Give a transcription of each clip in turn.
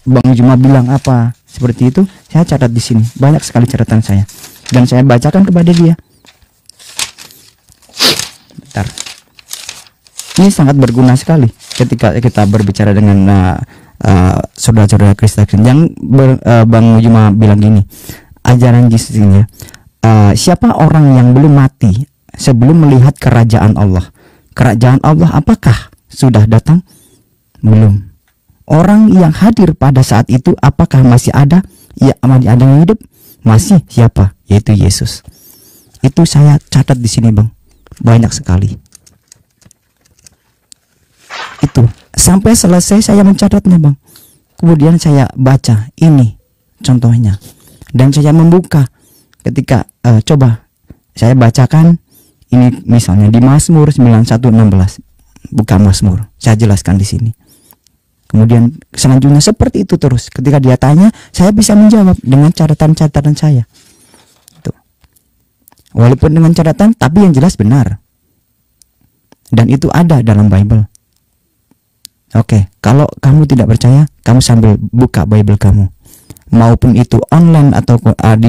Bang Juma bilang apa seperti itu, saya catat di sini. Banyak sekali catatan saya dan saya bacakan kepada dia. Bentar. Ini sangat berguna sekali ketika kita berbicara dengan saudara-saudara Kristen. Yang Bang Juma bilang gini, ajaran Yesus ini, siapa orang yang belum mati sebelum melihat kerajaan Allah? Kerajaan Allah apakah sudah datang? Belum. Orang yang hadir pada saat itu apakah masih ada? Ya, masih ada yang hidup? Masih. Siapa? Yaitu Yesus. Itu saya catat di sini, Bang. Banyak sekali. Itu sampai selesai saya mencatatnya, Bang. Kemudian saya baca ini contohnya dan saya membuka ketika coba saya bacakan ini misalnya di Mazmur 91:16. Buka Mazmur, saya jelaskan di sini. Kemudian selanjutnya seperti itu terus. Ketika dia tanya, saya bisa menjawab dengan catatan-catatan saya. Tuh. Walaupun dengan catatan, tapi yang jelas benar. Dan itu ada dalam Bible. Oke, kalau kamu tidak percaya, kamu sambil buka Bible kamu, maupun itu online atau di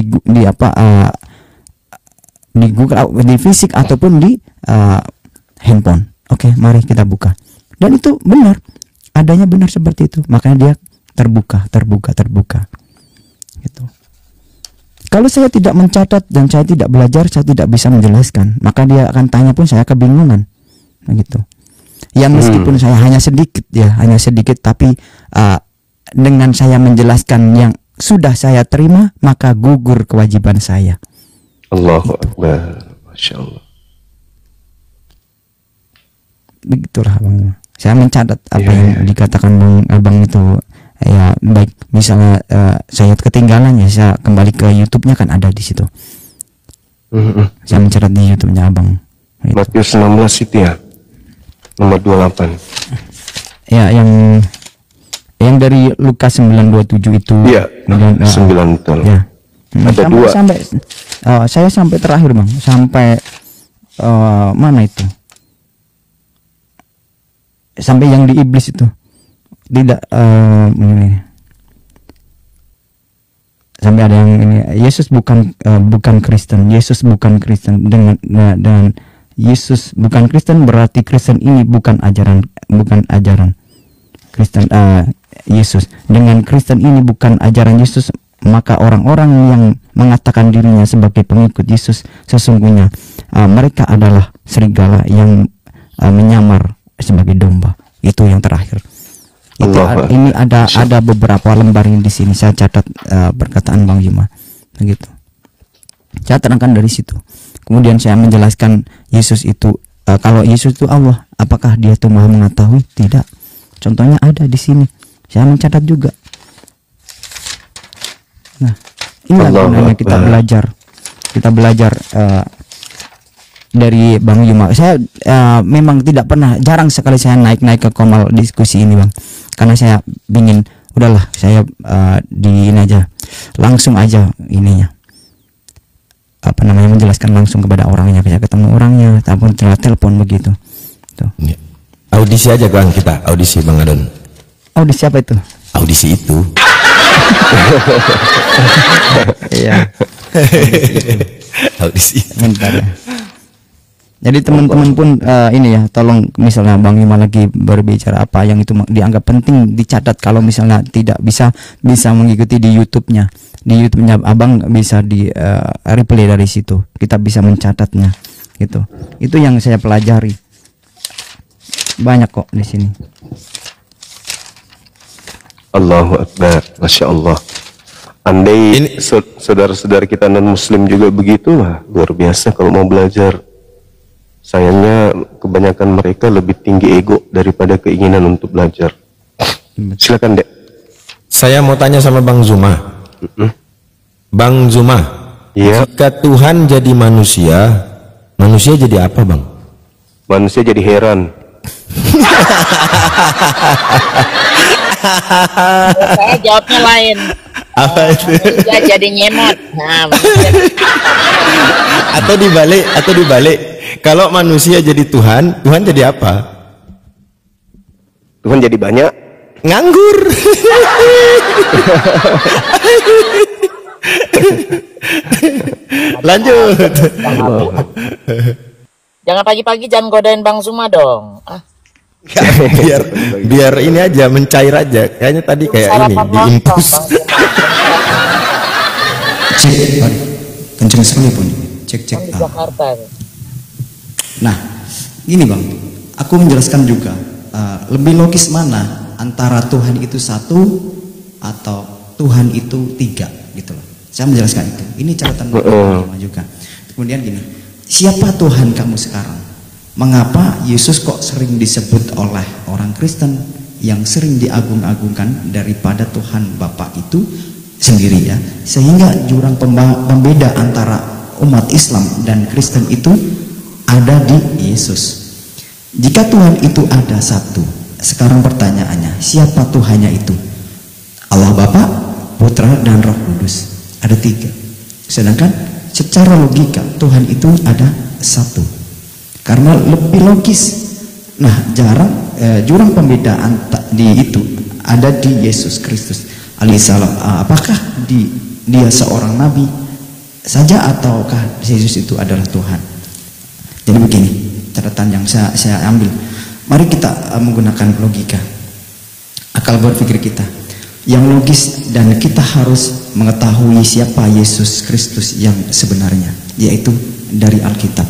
Google, di fisik ataupun di handphone. Oke, mari kita buka. Dan itu benar, adanya benar seperti itu. Makanya dia terbuka. Gitu. Kalau saya tidak mencatat dan saya tidak belajar, saya tidak bisa menjelaskan. Maka dia akan tanya pun saya kebingungan. Begitu. Ya meskipun saya hanya sedikit, tapi dengan saya menjelaskan yang sudah saya terima, maka gugur kewajiban saya. Allahu Akbar, Masya Allah. Begitulah, Bang. Saya mencatat apa yang dikatakan Bang itu. Ya baik, misalnya saya ketinggalan, ya saya kembali ke YouTube-nya, kan ada di situ. Saya mencatat di YouTube-nya Abang. Matius 16 itu ya, nomor 28. Ya, yang dari Lukas 9:27 itu. Iya, 9 betul. Ya. Ada dua. Saya sampai terakhir, Bang. Sampai mana itu? Sampai yang di iblis itu. Tidak ini. Sampai ada yang ini, Yesus bukan Kristen. Yesus bukan Kristen dengan Yesus bukan Kristen, berarti Kristen ini bukan ajaran Kristen. Yesus dengan Kristen ini bukan ajaran Yesus, maka orang-orang yang mengatakan dirinya sebagai pengikut Yesus sesungguhnya mereka adalah serigala yang menyamar sebagai domba. Itu yang terakhir. Ini ada beberapa lembar yang di sini saya catat perkataan Bang Juma, begitu. Saya terangkan dari situ. Kemudian saya menjelaskan Yesus itu, kalau Yesus itu Allah, apakah dia itu Maha mengetahui? Tidak. Contohnya ada di sini. Saya mencatat juga. Nah, inilah gunanya kita belajar. Kita belajar dari Bang Juma. Saya memang tidak pernah, jarang sekali saya naik ke komal diskusi ini, Bang. Karena saya ingin, udahlah saya di ini aja, langsung aja ininya. Menjelaskan langsung kepada orangnya, bisa ketemu orangnya, ataupun telepon begitu. Tuh. Audisi aja, Bang, kita audisi, Bang Adon. Audisi apa itu? Audisi itu. Iya. Audisi. Bentar ya. Jadi teman-teman pun ini ya, tolong misalnya Bang Ima lagi berbicara apa yang itu dianggap penting dicatat. Kalau misalnya tidak bisa mengikuti di YouTube-nya. Di YouTube-nya Abang bisa di replay dari situ. Kita bisa mencatatnya gitu. Itu yang saya pelajari. Banyak kok di sini. Allahu Akbar, Masya Allah. Andai saudara-saudara kita non muslim juga begitulah, luar biasa kalau mau belajar. Sayangnya kebanyakan mereka lebih tinggi ego daripada keinginan untuk belajar. Silakan, Dek. Saya mau tanya sama Bang Zuma. Bang Zuma, jika Tuhan jadi manusia, manusia jadi apa, Bang? Manusia jadi heran. Saya jawabnya lain. Apa itu? Dia jadi nyemot. Nah, atau dibalik. Kalau manusia jadi Tuhan, Tuhan jadi apa? Tuhan jadi banyak. nganggur. Lanjut. Jangan pagi-pagi jangan godain Bang Zuma dong. biar ini aja mencair aja. Kayaknya tadi kayak ini diinfus. Cek, kenceng sekali pun. Cek. Di Jakarta. Nah, gini Bang, aku menjelaskan juga lebih logis mana antara Tuhan itu satu atau Tuhan itu tiga gitu loh. Saya menjelaskan itu. Ini catatan juga. Kemudian gini, siapa Tuhan kamu sekarang? Mengapa Yesus kok sering disebut oleh orang Kristen yang sering diagung-agungkan daripada Tuhan Bapa itu sendiri ya? Sehingga jurang pembeda antara umat Islam dan Kristen itu ada di Yesus. Jika Tuhan itu ada satu, sekarang pertanyaannya, siapa Tuhannya itu? Allah Bapa, Putra, dan Roh Kudus. Ada tiga. Sedangkan secara logika Tuhan itu ada satu. Karena lebih logis. Nah, jurang pembedaan di itu ada di Yesus Kristus alaihissalam. Apakah dia seorang nabi saja ataukah Yesus itu adalah Tuhan? Jadi begini catatan yang saya ambil. Mari kita menggunakan logika, akal berpikir kita yang logis, dan kita harus mengetahui siapa Yesus Kristus yang sebenarnya, yaitu dari Alkitab.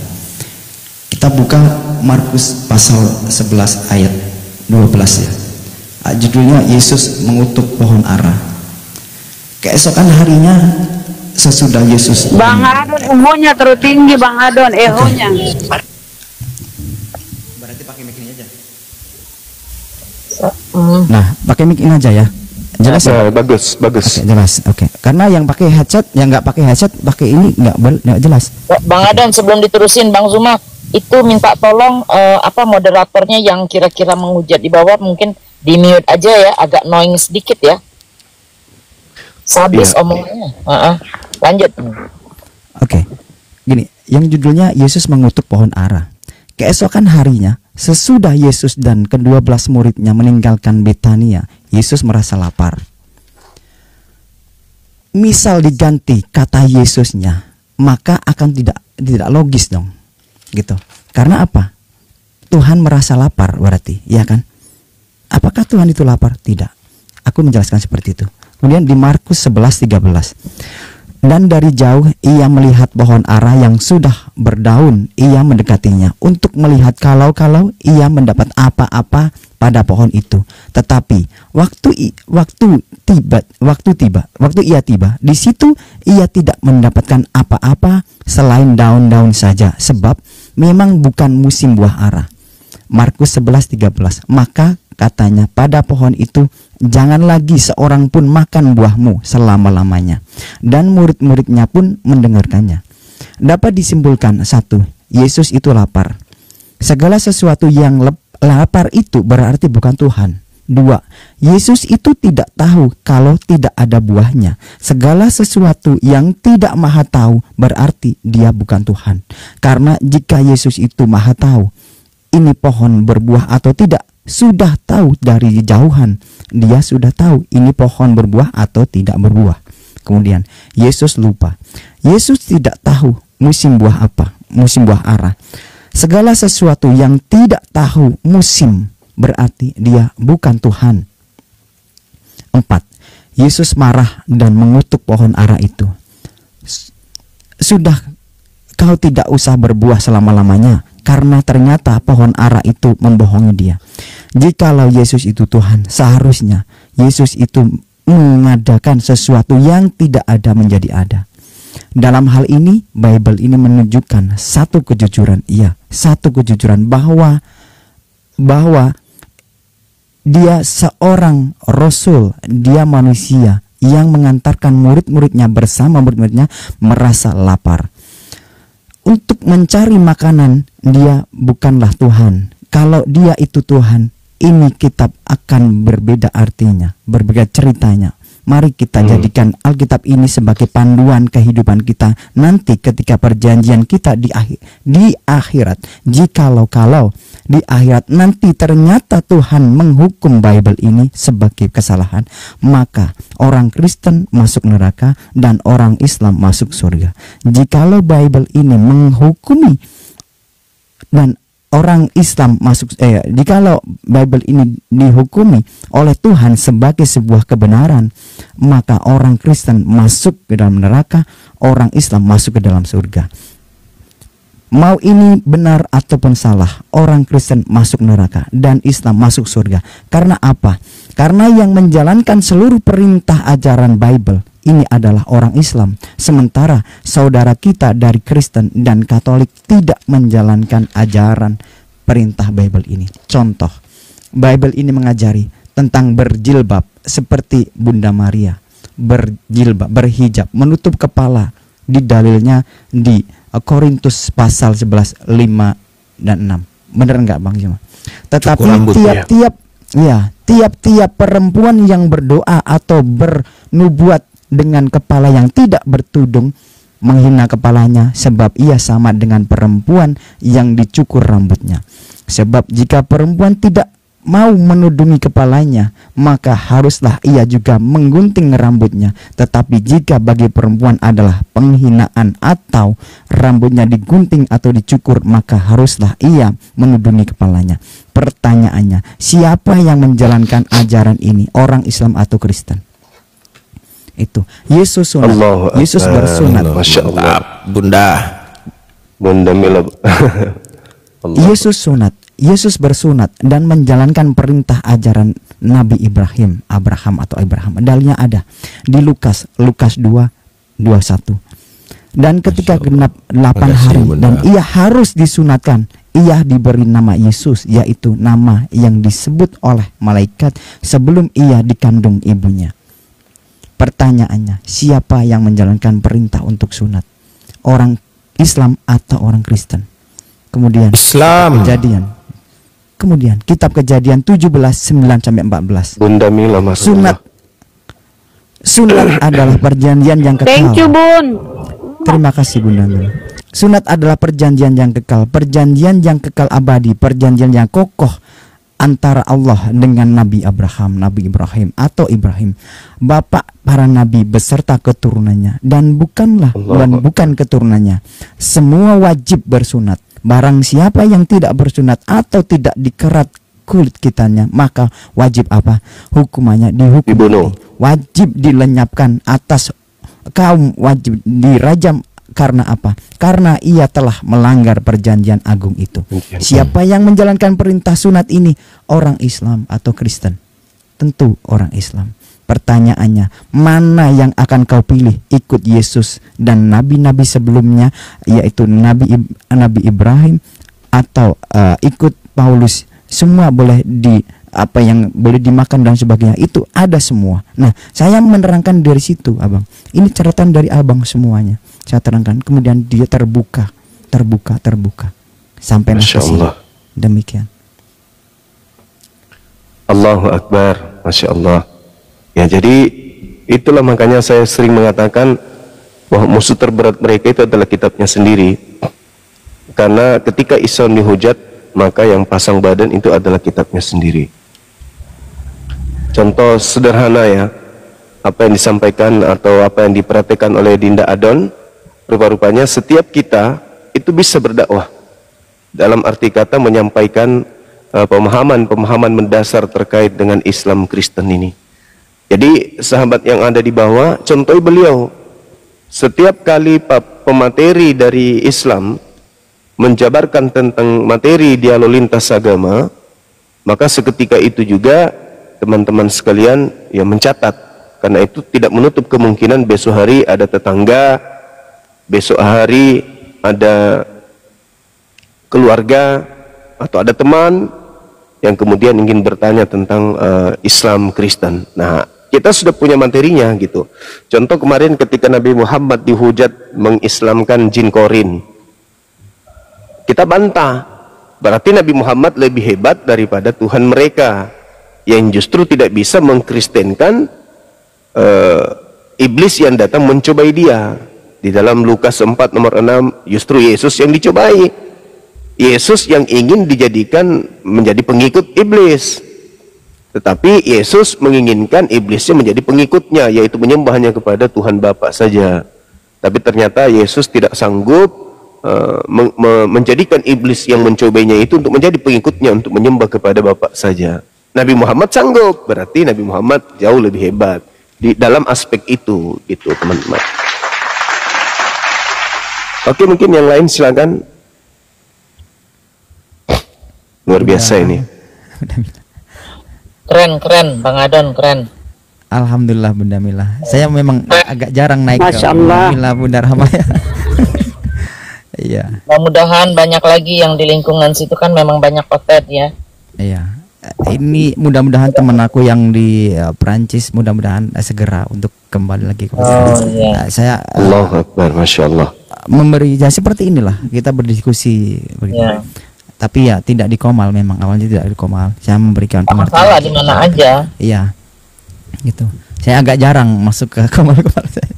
Kita buka Markus pasal 11 ayat 12 ya. Judulnya Yesus mengutuk pohon ara. Keesokan harinya sesudah Yesus. Bang Adon ehonya terlalu tinggi Bang Adon ehonya. Berarti pakai mic ini aja. Nah, pakai mic ini aja ya. Jelas ya? Bagus. Oke, jelas. Oke. Karena yang pakai headset, yang nggak pakai headset, pakai ini nggak jelas. Bang Adon, sebelum diterusin Bang Zuma, itu minta tolong moderatornya yang kira-kira menghujat di bawah mungkin di mute aja ya, agak annoying sedikit ya. Sabis omongannya. Lanjut. Oke. Gini, yang judulnya Yesus mengutuk pohon ara. Keesokan harinya, sesudah Yesus dan ke-12 muridnya meninggalkan Betania, Yesus merasa lapar. Misal diganti kata Yesusnya, maka akan tidak logis dong. Gitu. Karena apa? Tuhan merasa lapar berarti, ya kan? Apakah Tuhan itu lapar? Tidak. Aku menjelaskan seperti itu. Kemudian di Markus 11:13. Dan dari jauh ia melihat pohon ara yang sudah berdaun, ia mendekatinya untuk melihat kalau ia mendapat apa-apa pada pohon itu. Tetapi waktu ia tiba, di situ ia tidak mendapatkan apa-apa selain daun-daun saja, sebab memang bukan musim buah ara. Markus 11:13. Maka katanya pada pohon itu, jangan lagi seorang pun makan buahmu selama-lamanya. Dan murid-muridnya pun mendengarkannya. Dapat disimpulkan, 1. Yesus itu lapar. Segala sesuatu yang lapar itu berarti bukan Tuhan. 2. Yesus itu tidak tahu kalau tidak ada buahnya. Segala sesuatu yang tidak maha tahu berarti dia bukan Tuhan. Karena jika Yesus itu maha tahu ini pohon berbuah atau tidak, sudah tahu dari jauhan. Dia sudah tahu ini pohon berbuah atau tidak berbuah. Kemudian Yesus lupa. Yesus tidak tahu musim buah apa, musim buah ara. Segala sesuatu yang tidak tahu musim berarti dia bukan Tuhan. 4. Yesus marah dan mengutuk pohon ara itu. Sudah, kau tidak usah berbuah selama-lamanya, karena ternyata pohon ara itu membohongi dia. Jikalau Yesus itu Tuhan, seharusnya Yesus itu mengadakan sesuatu yang tidak ada menjadi ada. Dalam hal ini, Bible ini menunjukkan satu kejujuran, satu kejujuran bahwa dia seorang rasul, dia manusia yang mengantarkan murid-muridnya bersama murid-muridnya merasa lapar. Untuk mencari makanan, dia bukanlah Tuhan. Kalau dia itu Tuhan, ini kitab akan berbeda artinya, berbeda ceritanya. Mari kita jadikan Alkitab ini sebagai panduan kehidupan kita nanti ketika perjanjian kita di akhirat. Jikalau di akhirat nanti ternyata Tuhan menghukum Bible ini sebagai kesalahan, maka orang Kristen masuk neraka dan orang Islam masuk surga. Jikalau Bible ini menghukumi dan orang Islam masuk, jikalau Bible ini dihukumi oleh Tuhan sebagai sebuah kebenaran, maka orang Kristen masuk ke dalam neraka, orang Islam masuk ke dalam surga. Mau ini benar ataupun salah, orang Kristen masuk neraka dan Islam masuk surga. Karena apa? Karena yang menjalankan seluruh perintah ajaran Bible ini adalah orang Islam, sementara saudara kita dari Kristen dan Katolik tidak menjalankan ajaran perintah Bible ini. Contoh, Bible ini mengajari tentang berjilbab seperti Bunda Maria, berjilbab, berhijab, menutup kepala. Di dalilnya di Korintus pasal 11, 5 dan 6. Benar enggak Bang Juma? Tetapi tiap-tiap perempuan yang berdoa atau bernubuat dengan kepala yang tidak bertudung menghina kepalanya, sebab ia sama dengan perempuan yang dicukur rambutnya. Sebab jika perempuan tidak mau menudungi kepalanya, maka haruslah ia juga menggunting rambutnya. Tetapi jika bagi perempuan adalah penghinaan atau rambutnya digunting atau dicukur, maka haruslah ia menudungi kepalanya. Pertanyaannya, siapa yang menjalankan ajaran ini, orang Islam atau Kristen? Itu Yesus sunat. Yesus bersunat. Masya Allah. Bunda Mila. Yesus sunat. Yesus bersunat dan menjalankan perintah ajaran Nabi Abraham atau Abraham. Dalilnya ada di Lukas 2:21. Dan ketika genap 8 hari dan ia harus disunatkan, ia diberi nama Yesus, yaitu nama yang disebut oleh malaikat sebelum ia dikandung ibunya. Pertanyaannya, siapa yang menjalankan perintah untuk sunat? Orang Islam atau orang Kristen? Kemudian Islam. Kemudian kitab Kejadian 17:9-14. Bunda Mila masuk. Sunat adalah perjanjian yang kekal. Thank you, Bun. Terima kasih Bunda Mila. Sunat adalah perjanjian yang kekal, perjanjian yang kekal abadi, perjanjian yang kokoh antara Allah dengan Nabi Ibrahim atau Ibrahim, bapak para nabi beserta keturunannya, dan bukan keturunannya. Semua wajib bersunat. Barang siapa yang tidak bersunat atau tidak dikerat kulit kitanya, maka wajib apa? Hukumannya dihukum mati. Wajib dilenyapkan atas kaum, wajib dirajam. Karena apa? Karena ia telah melanggar perjanjian agung itu. Siapa yang menjalankan perintah sunat ini? Orang Islam atau Kristen? Tentu orang Islam. Pertanyaannya, mana yang akan kau pilih? Ikut Yesus dan nabi-nabi sebelumnya, yaitu Nabi Ibrahim, atau ikut Paulus? Semua boleh yang boleh dimakan dan sebagainya, itu ada semua. Nah, saya menerangkan dari situ, Abang. Ini catatan dari Abang semuanya. Saya terangkan. Kemudian dia terbuka sampai Masya Allah. Demikian. Allahu Akbar. Masya Allah. Ya, jadi itulah makanya saya sering mengatakan bahwa musuh terberat mereka itu adalah kitabnya sendiri. Karena ketika Islam dihujat, maka yang pasang badan itu adalah kitabnya sendiri. Contoh sederhana ya, apa yang disampaikan atau apa yang diperhatikan oleh Dinda Adon, rupa-rupanya setiap kita itu bisa berdakwah. Dalam arti kata menyampaikan pemahaman mendasar terkait dengan Islam Kristen ini. Jadi sahabat yang ada di bawah, contoh beliau, setiap kali pemateri dari Islam menjabarkan tentang materi dialog lintas agama, maka seketika itu juga teman-teman sekalian ya mencatat, karena itu tidak menutup kemungkinan besok hari ada tetangga, besok hari ada keluarga atau ada teman yang kemudian ingin bertanya tentang Islam Kristen. Nah, kita sudah punya materinya gitu. Contoh kemarin ketika Nabi Muhammad dihujat mengislamkan jin korin, kita bantah, berarti Nabi Muhammad lebih hebat daripada Tuhan mereka yang justru tidak bisa mengkristenkan iblis yang datang mencobai dia. Di dalam Lukas 4 nomor 6, justru Yesus yang dicobai. Yesus yang ingin dijadikan menjadi pengikut iblis. Tetapi Yesus menginginkan iblisnya menjadi pengikutnya, yaitu menyembahnya kepada Tuhan Bapa saja. Tapi ternyata Yesus tidak sanggup menjadikan iblis yang mencobainya itu untuk menjadi pengikutnya, untuk menyembah kepada Bapa saja. Nabi Muhammad sanggup, berarti Nabi Muhammad jauh lebih hebat di dalam aspek itu, gitu teman-teman. Oke, mungkin yang lain silakan. Luar biasa ini. Keren, Bang Adon, keren. Alhamdulillah Bunda Mila. Saya memang agak jarang naik ke Masya Allah. Bunda Mila, Bunda Rahma ya. Iya. Mudah-mudahan banyak lagi yang di lingkungan situ, kan memang banyak otet ya. Iya. Ini mudah-mudahan teman aku yang di Perancis mudah-mudahan segera untuk kembali lagi ke iya. Saya Allahu Akbar, Masya Allah. memberi ya seperti inilah kita berdiskusi begitu. Ya. Tapi ya tidak di Komal, memang awalnya tidak di Komal. Saya memberikan Masalah di mana aja. Iya. Gitu. Saya agak jarang masuk ke Komal saya.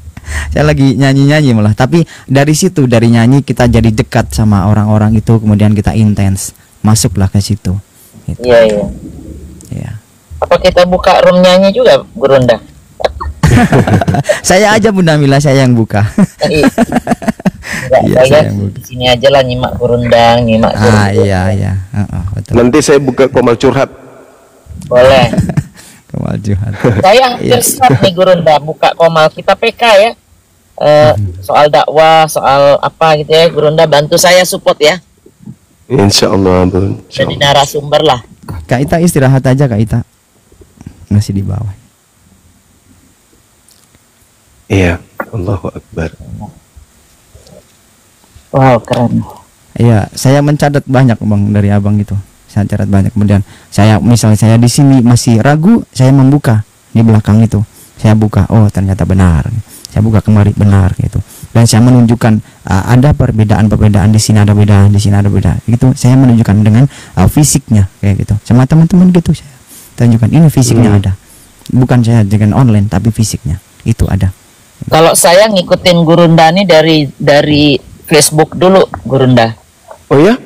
Saya lagi nyanyi-nyanyi malah. Tapi dari situ, dari nyanyi kita jadi dekat sama orang-orang itu, kemudian kita intens masuklah ke situ. Gitu. Iya, iya. Iya. Apa kita buka room nyanyi juga, Gurunda? Saya aja Bunda Mila, saya yang buka. Enggak, Iya, saya saya yang buka. di sini aja lah nyimak Gurundang, nyimak Ah Gurunda. iya iya. Betul. Nanti saya buka Komal curhat. Boleh. Kemajuan. Saya hampir siap nih Gurunda buka Komal kita PK ya. Soal dakwah, soal apa gitu ya, Gurunda bantu saya support ya. Insya Allah, Bun. Insya Jadi Allah. narasumber lah. Kak Ita istirahat aja Kak Ita. Masih di bawah. Iya, Allahu Akbar. Wow, keren. Iya, saya mencatat banyak Bang dari Abang itu. Saya catat banyak. Kemudian saya misalnya saya di sini masih ragu, saya membuka di belakang itu. Saya buka, oh ternyata benar. Saya buka kemari benar gitu. Dan saya menunjukkan ada perbedaan-perbedaan di sini ada beda, di sini ada beda. Gitu. Saya menunjukkan dengan fisiknya kayak gitu. Sama teman-teman gitu saya tunjukkan ini fisiknya ada. Bukan saya dengan online tapi fisiknya itu ada. Kalau saya ngikutin Gurunda nih dari Facebook dulu, Gurunda. Oh ya?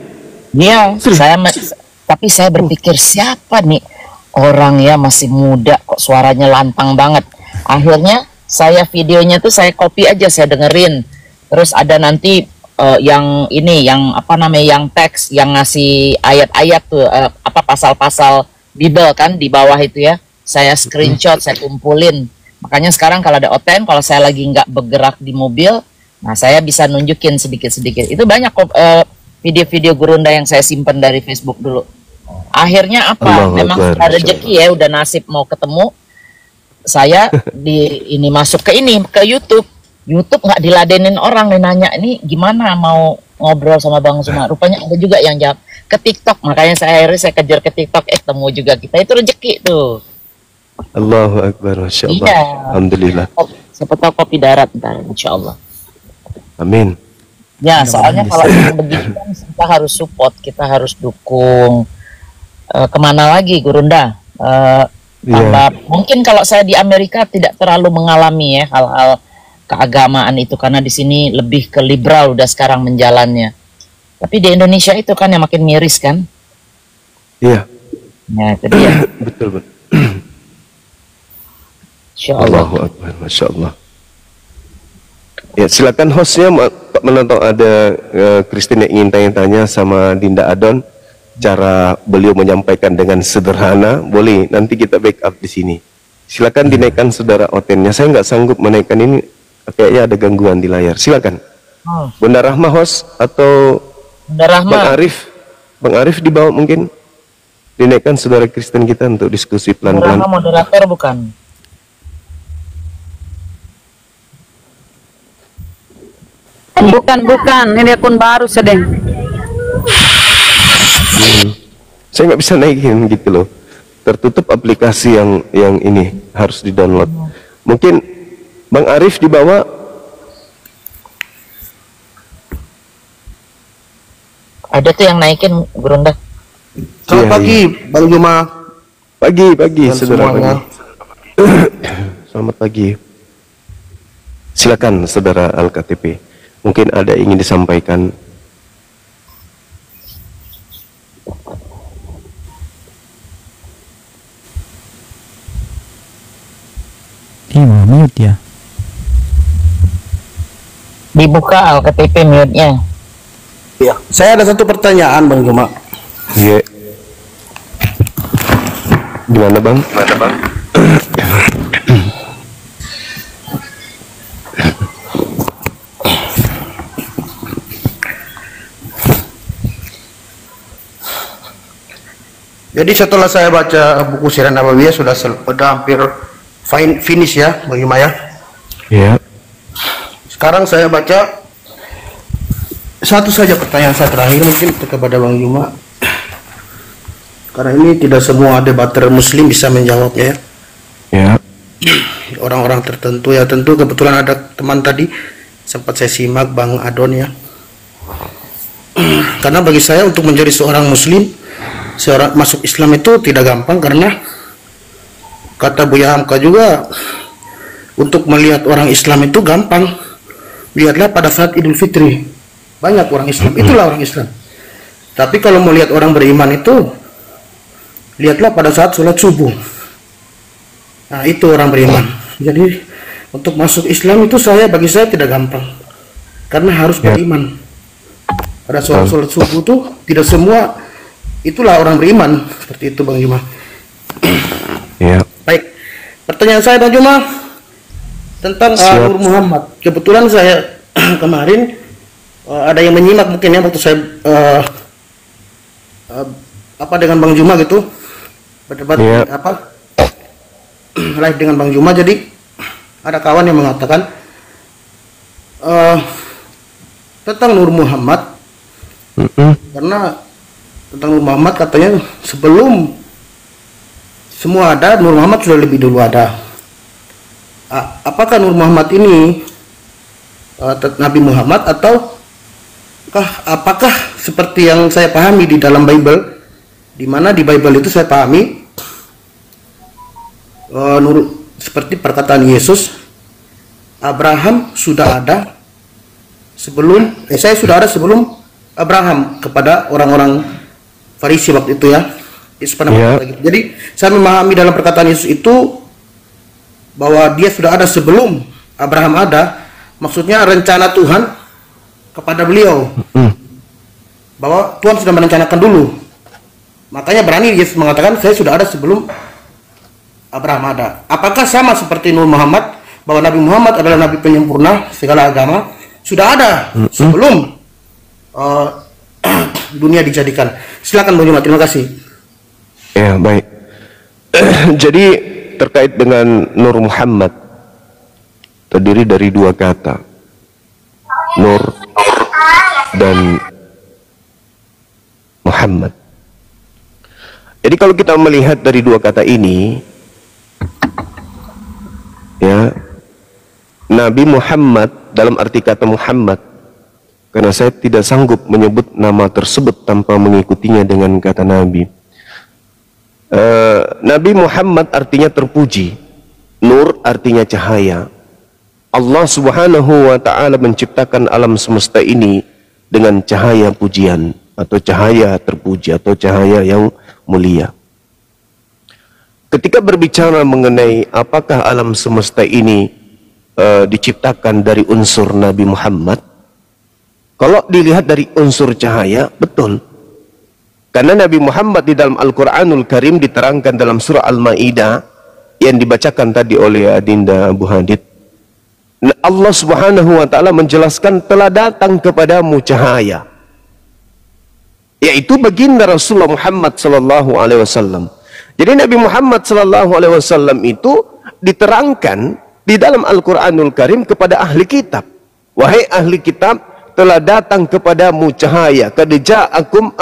Iya, tapi saya berpikir siapa nih orang ya masih muda kok suaranya lantang banget. Akhirnya saya videonya tuh saya copy aja, saya dengerin. Terus ada nanti yang ini, yang apa namanya, yang teks, yang ngasih ayat-ayat tuh apa pasal-pasal Bible kan di bawah itu ya. Saya screenshot, saya kumpulin. Makanya sekarang kalau ada OTN, kalau saya lagi nggak bergerak di mobil, nah saya bisa nunjukin sedikit-sedikit. Itu banyak video-video Gurunda yang saya simpan dari Facebook dulu. Akhirnya apa? Memang sudah rezeki ya, udah nasib mau ketemu. Saya ini masuk ke YouTube. YouTube nggak diladenin orang nih nanya, ini gimana mau ngobrol sama Bang Zuma. Rupanya ada juga yang jawab ke TikTok. Makanya akhirnya saya kejar ke TikTok, temu juga kita. Itu rezeki tuh. Allahu Akbar, Masya Allah. Iya. Alhamdulillah. Siapa tahu kopi darat ntar, insya Allah. Amin. Ya, soalnya kalau begini kan kita harus support, kita harus dukung. Kemana lagi, Gurunda? Mungkin kalau saya di Amerika tidak terlalu mengalami ya hal-hal keagamaan itu, karena di sini lebih ke liberal udah sekarang menjalannya. Tapi di Indonesia itu kan yang makin miris kan? Iya. Ya, itu dia. Betul. Insya Allah. Allahu Akbar, Masya Allah. Ya, silakan hostnya menonton ada Christine yang ingin tanya-tanya sama Dinda Adon. Cara beliau menyampaikan dengan sederhana, boleh nanti kita backup di sini. Silakan dinaikkan saudara Otennya. Saya nggak sanggup menaikkan ini, kayaknya ada gangguan di layar. Silakan. Bunda Rahma host atau Bunda Rahma. Bang Arif di bawah mungkin dinaikkan saudara Kristen kita untuk diskusi Bunda pelan-pelan. Rahma moderator bukan? Bukan, ini akun baru sedang. Saya nggak bisa naikin gitu loh. Tertutup aplikasi yang ini harus di download. Mungkin Bang Arif di bawah. Ada tuh yang naikin, Gurunda. Selamat pagi, Bang Juma. Pagi, Dan saudara semuanya. pagi. selamat pagi. Silakan saudara Al-KTP. Mungkin ada yang ingin disampaikan. Iya, mute ya. Dibuka Al-KTP mute-nya. Ya, saya ada satu pertanyaan Bang Juma. Iya. Gimana Bang? Jadi setelah saya baca buku Sirah Nabawiyah sudah hampir finish ya Bang Juma ya. Iya. Sekarang saya baca satu saja pertanyaan saya terakhir mungkin kepada Bang Juma. Karena ini tidak semua debater muslim bisa menjawabnya ya. Ya. Orang-orang tertentu ya, tentu kebetulan ada teman tadi sempat saya simak Bang Adon ya. Karena bagi saya untuk menjadi seorang muslim, seorang masuk Islam itu tidak gampang, karena kata Buya Hamka juga untuk melihat orang Islam itu gampang. Lihatlah pada saat Idul Fitri, banyak orang Islam, itulah orang Islam. Tapi kalau mau lihat orang beriman itu, lihatlah pada saat sholat subuh. Nah, itu orang beriman. Jadi untuk masuk Islam itu bagi saya tidak gampang, karena harus beriman. Pada sholat subuh tuh tidak semua itulah orang beriman, seperti itu Bang Juma. Ya. Baik, pertanyaan saya Bang Juma tentang Nur Muhammad. Kebetulan saya kemarin ada yang menyimak mungkin ya waktu saya dengan Bang Juma gitu, berdebat live dengan Bang Juma. Jadi ada kawan yang mengatakan tentang Nur Muhammad, karena tentang Nur Muhammad katanya sebelum semua ada, Nur Muhammad sudah lebih dulu ada. Apakah Nur Muhammad ini Nabi Muhammad, atau apakah seperti yang saya pahami di dalam Bible, di mana di Bible itu saya pahami seperti perkataan Yesus, Abraham sudah ada sebelum saya sudah ada sebelum Abraham, kepada orang-orang Farisi waktu itu ya. Jadi saya memahami dalam perkataan Yesus itu bahwa dia sudah ada sebelum Abraham ada, maksudnya rencana Tuhan kepada beliau, bahwa Tuhan sudah merencanakan dulu. Makanya berani Yesus mengatakan saya sudah ada sebelum Abraham ada. Apakah sama seperti Nur Muhammad, bahwa Nabi Muhammad adalah Nabi penyempurna segala agama, sudah ada sebelum dunia dijadikan? Silakan Bang Juma, terima kasih. Ya, baik. Jadi terkait dengan Nur Muhammad, terdiri dari dua kata, Nur dan Muhammad. Jadi kalau kita melihat dari dua kata ini, ya, Nabi Muhammad dalam arti kata Muhammad, karena saya tidak sanggup menyebut nama tersebut tanpa mengikutinya dengan kata Nabi. Nabi Muhammad artinya terpuji, Nur artinya cahaya. Allah Subhanahu wa ta'ala menciptakan alam semesta ini dengan cahaya pujian, atau cahaya terpuji, atau cahaya yang mulia. Ketika berbicara mengenai apakah alam semesta ini diciptakan dari unsur Nabi Muhammad, kalau dilihat dari unsur cahaya, betul. Karena Nabi Muhammad di dalam Al-Quranul Karim diterangkan dalam surah Al-Ma'idah yang dibacakan tadi oleh Adinda Abu Hadid. Allah Subhanahu wa ta'ala menjelaskan telah datang kepadamu cahaya, yaitu baginda Rasulullah Muhammad sallallahu alaihi wasallam. Jadi Nabi Muhammad sallallahu alaihi wasallam itu diterangkan di dalam Al-Quranul Karim kepada ahli kitab. Wahai ahli kitab, telah datang kepadamu cahaya, qad ja'akum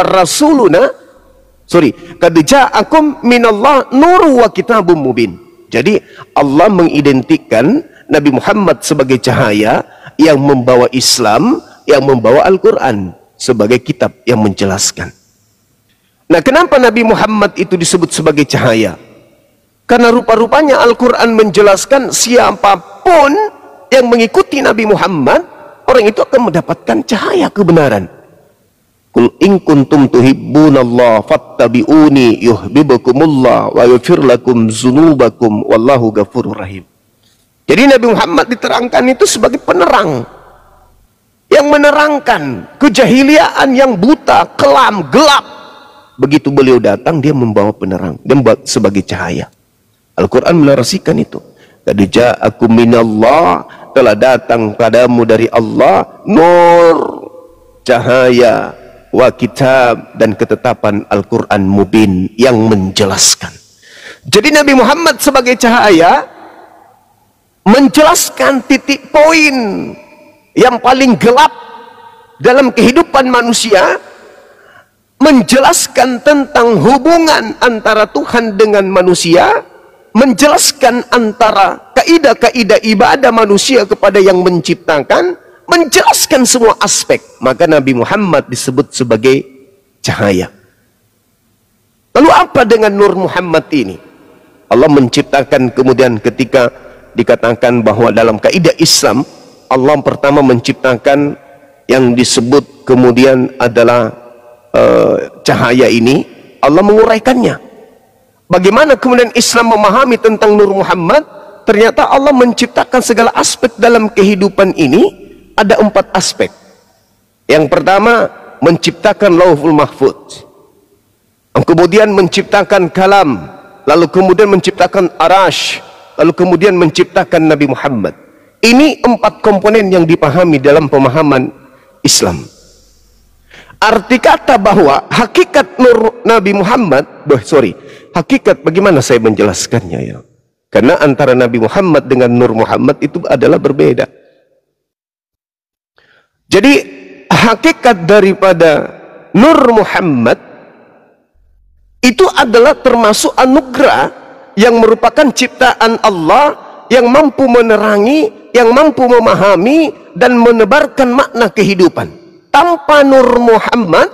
minallah nuru wa kitabum mubin. Jadi Allah mengidentikan Nabi Muhammad sebagai cahaya yang membawa Islam, yang membawa Al-Quran sebagai kitab yang menjelaskan. Nah, kenapa Nabi Muhammad itu disebut sebagai cahaya? Karena rupa-rupanya Al-Quran menjelaskan siapapun yang mengikuti Nabi Muhammad, orang itu akan mendapatkan cahaya kebenaran. Qul in kuntum tuhibbunallah fattabi'uni yuhibbukumullah wa yaghfir lakum dzunubakum wallahu ghafurur rahim. Jadi Nabi Muhammad diterangkan itu sebagai penerang yang menerangkan kejahiliaan yang buta, kelam, gelap. Begitu beliau datang, dia membawa penerang, dia membawa sebagai cahaya. Al-Quran menarasikan itu. Qad ja'akum minallah, telah datang padamu dari Allah nur, cahaya, wa kitab, dan ketetapan Al-Quran mubin yang menjelaskan. Jadi Nabi Muhammad sebagai cahaya menjelaskan titik poin yang paling gelap dalam kehidupan manusia, menjelaskan tentang hubungan antara Tuhan dengan manusia, menjelaskan antara kaidah-kaidah ibadah manusia kepada yang menciptakan, menjelaskan semua aspek. Maka Nabi Muhammad disebut sebagai cahaya. Lalu apa dengan Nur Muhammad ini? Allah menciptakan, kemudian ketika dikatakan bahwa dalam kaidah Islam, Allah pertama menciptakan yang disebut kemudian adalah cahaya ini, Allah menguraikannya. Bagaimana kemudian Islam memahami tentang Nur Muhammad? Ternyata Allah menciptakan segala aspek dalam kehidupan ini, ada 4 aspek. Yang pertama, menciptakan Lauhul Mahfuz. Kemudian menciptakan kalam, lalu kemudian menciptakan arash, lalu kemudian menciptakan Nabi Muhammad. Ini 4 komponen yang dipahami dalam pemahaman Islam. Arti kata bahwa hakikat Nur Nabi Muhammad, hakikat bagaimana saya menjelaskannya ya? Karena antara Nabi Muhammad dengan Nur Muhammad itu adalah berbeda. Jadi hakikat daripada Nur Muhammad itu adalah termasuk anugerah yang merupakan ciptaan Allah yang mampu menerangi, yang mampu memahami dan menebarkan makna kehidupan. Tanpa Nur Muhammad,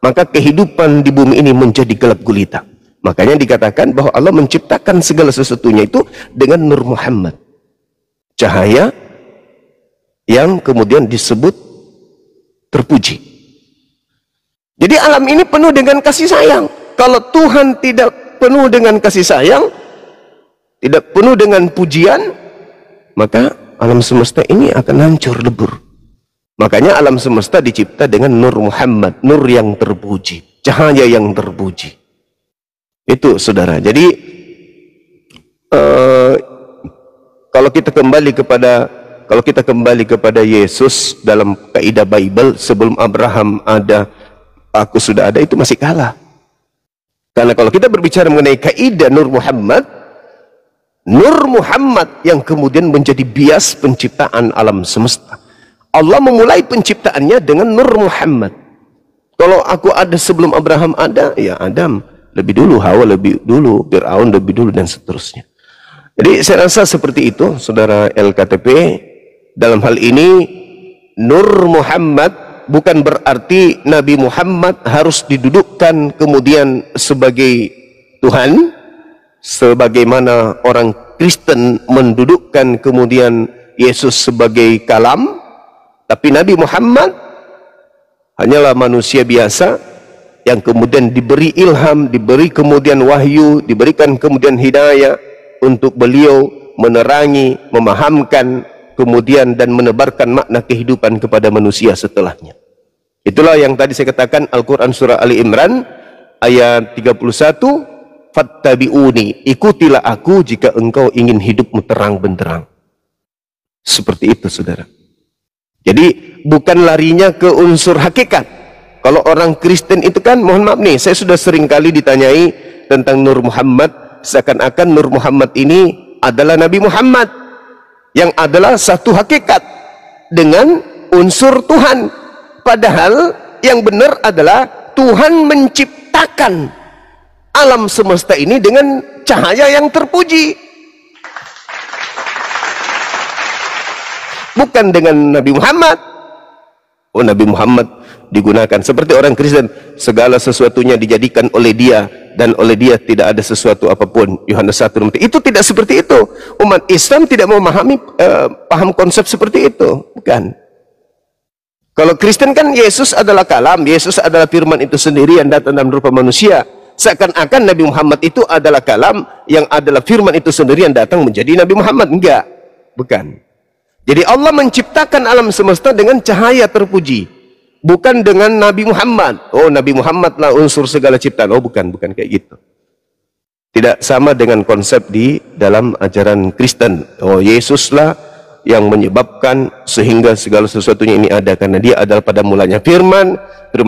maka kehidupan di bumi ini menjadi gelap gulita. Makanya dikatakan bahwa Allah menciptakan segala sesuatunya itu dengan Nur Muhammad, cahaya yang kemudian disebut terpuji. Jadi alam ini penuh dengan kasih sayang. Kalau Tuhan tidak penuh dengan kasih sayang, tidak penuh dengan pujian, maka alam semesta ini akan hancur lebur. Makanya alam semesta dicipta dengan Nur Muhammad, nur yang terpuji, cahaya yang terpuji. Itu saudara. Jadi kalau kita kembali kepada Yesus dalam kaidah Bible, sebelum Abraham ada, aku sudah ada, itu masih kalah. Karena kalau kita berbicara mengenai kaidah Nur Muhammad yang kemudian menjadi bias penciptaan alam semesta. Allah memulai penciptaannya dengan Nur Muhammad. Kalau aku ada sebelum Abraham ada, ya Adam lebih dulu, Hawa lebih dulu, Fir'aun lebih dulu, dan seterusnya. Jadi saya rasa seperti itu, saudara LKTP. Dalam hal ini, Nur Muhammad bukan berarti Nabi Muhammad harus didudukkan kemudian sebagai Tuhan, sebagaimana orang Kristen mendudukkan kemudian Yesus sebagai kalam. Tapi Nabi Muhammad hanyalah manusia biasa yang kemudian diberi ilham, diberi kemudian wahyu, diberikan kemudian hidayah untuk beliau menerangi, memahamkan kemudian dan menebarkan makna kehidupan kepada manusia setelahnya. Itulah yang tadi saya katakan, Al-Quran surah Ali Imran ayat 31, fattabi'uni, ikutilah aku jika engkau ingin hidupmu terang benderang. Seperti itu saudara. Jadi bukan larinya ke unsur hakikat. Kalau orang Kristen itu kan, mohon maaf nih, saya sudah sering kali ditanyai tentang Nur Muhammad, seakan-akan Nur Muhammad ini adalah Nabi Muhammad yang adalah satu hakikat dengan unsur Tuhan. Padahal yang benar adalah Tuhan menciptakan alam semesta ini dengan cahaya yang terpuji, bukan dengan Nabi Muhammad. Oh, Nabi Muhammad digunakan seperti orang Kristen, segala sesuatunya dijadikan oleh dia dan oleh dia tidak ada sesuatu apapun. Yohanes 1 ayat 3. Itu tidak seperti itu. Umat Islam tidak memahami paham konsep seperti itu, bukan. Kalau Kristen kan Yesus adalah kalam, Yesus adalah firman itu sendiri yang datang dalam rupa manusia. Seakan-akan Nabi Muhammad itu adalah kalam yang adalah firman itu sendiri yang datang menjadi Nabi Muhammad. Enggak, bukan. Jadi Allah menciptakan alam semesta dengan cahaya terpuji, bukan dengan Nabi Muhammad. Oh, Nabi Muhammad lah unsur segala ciptaan. Oh, bukan kayak gitu. Tidak sama dengan konsep di dalam ajaran Kristen. Oh, Yesus lah yang menyebabkan sehingga segala sesuatunya ini ada, karena dia adalah pada mulanya firman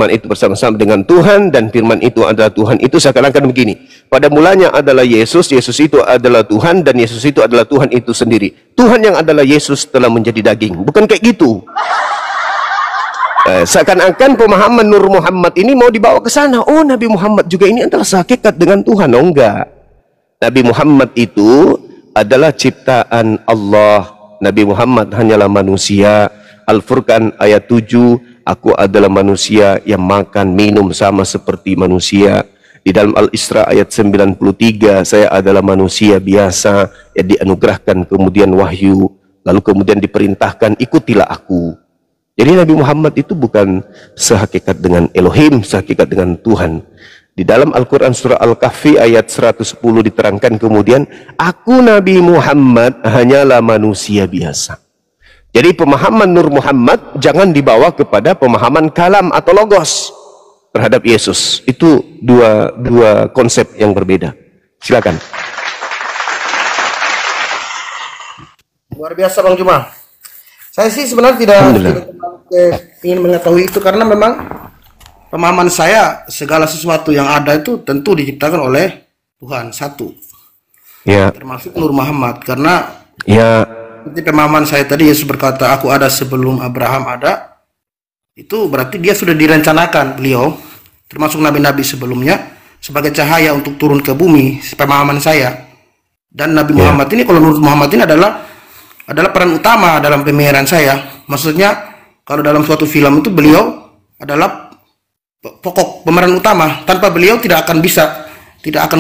itu bersama-sama dengan Tuhan, dan firman itu adalah Tuhan. Itu seakan-akan begini, pada mulanya adalah Yesus itu adalah Tuhan, dan Yesus itu adalah Tuhan itu sendiri. Tuhan yang adalah Yesus telah menjadi daging, bukan kayak gitu. Seakan-akan pemahaman Nur Muhammad ini mau dibawa ke sana. Oh, Nabi Muhammad juga ini adalah sehakikat dengan Tuhan. Oh, enggak. Nabi Muhammad itu adalah ciptaan Allah. Nabi Muhammad hanyalah manusia. Al-Furqan ayat 7, aku adalah manusia yang makan minum sama seperti manusia. Di dalam Al-Isra ayat 93, saya adalah manusia biasa yang dianugerahkan kemudian wahyu, lalu kemudian diperintahkan ikutilah aku. Jadi Nabi Muhammad itu bukan sehakikat dengan Elohim, sehakikat dengan Tuhan. Di dalam Al-Quran surah Al-Kahfi ayat 110 diterangkan kemudian, aku Nabi Muhammad hanyalah manusia biasa. Jadi pemahaman Nur Muhammad jangan dibawa kepada pemahaman kalam atau logos terhadap Yesus. Itu dua konsep yang berbeda. Silakan. Luar biasa Bang Juma. Saya sih sebenarnya tidak ingin mengetahui itu, karena memang pemahaman saya segala sesuatu yang ada itu tentu diciptakan oleh Tuhan satu. Ya. Termasuk Nur Muhammad, karena ya, seperti pemahaman saya tadi, Yesus berkata, aku ada sebelum Abraham ada. Itu berarti dia sudah direncanakan, beliau termasuk nabi-nabi sebelumnya sebagai cahaya untuk turun ke bumi, pemahaman saya. Dan Nabi Muhammad ini, kalau Nur Muhammad ini adalah peran utama dalam pemikiran saya. Maksudnya kalau dalam suatu film itu beliau adalah pokok pemeran utama. Tanpa beliau tidak akan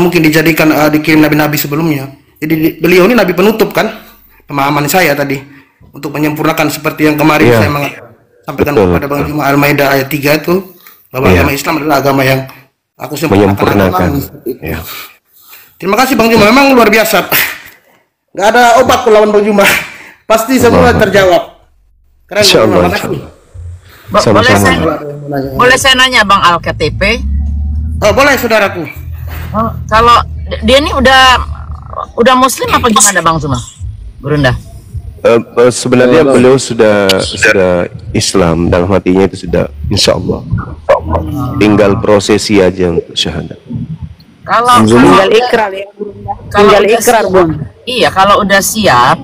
mungkin dijadikan dikirim nabi-nabi sebelumnya. Jadi beliau ini nabi penutup kan, pemahaman saya tadi, untuk menyempurnakan seperti yang kemarin saya sampaikan kepada Bang Juma Al-Maidah ayat 3 itu, bahwa agama Islam adalah agama yang aku menyempurnakan. Terima kasih Bang Juma, memang luar biasa. Nggak ada obat lawan Bang Juma, pasti semua terjawab. Keren. Terima kasih. Boleh saya nanya Bang Al-KTP? Oh, boleh saudaraku. Kalau dia ini udah muslim apa gimana Bang Zuma? Berunda. Sebenarnya beliau sudah Islam, dalam hatinya itu sudah insya Allah. Tinggal prosesi aja untuk syahadat. Kalau tinggal ikrar ya. Tinggal ikrar Bang. Iya, kalau udah siap,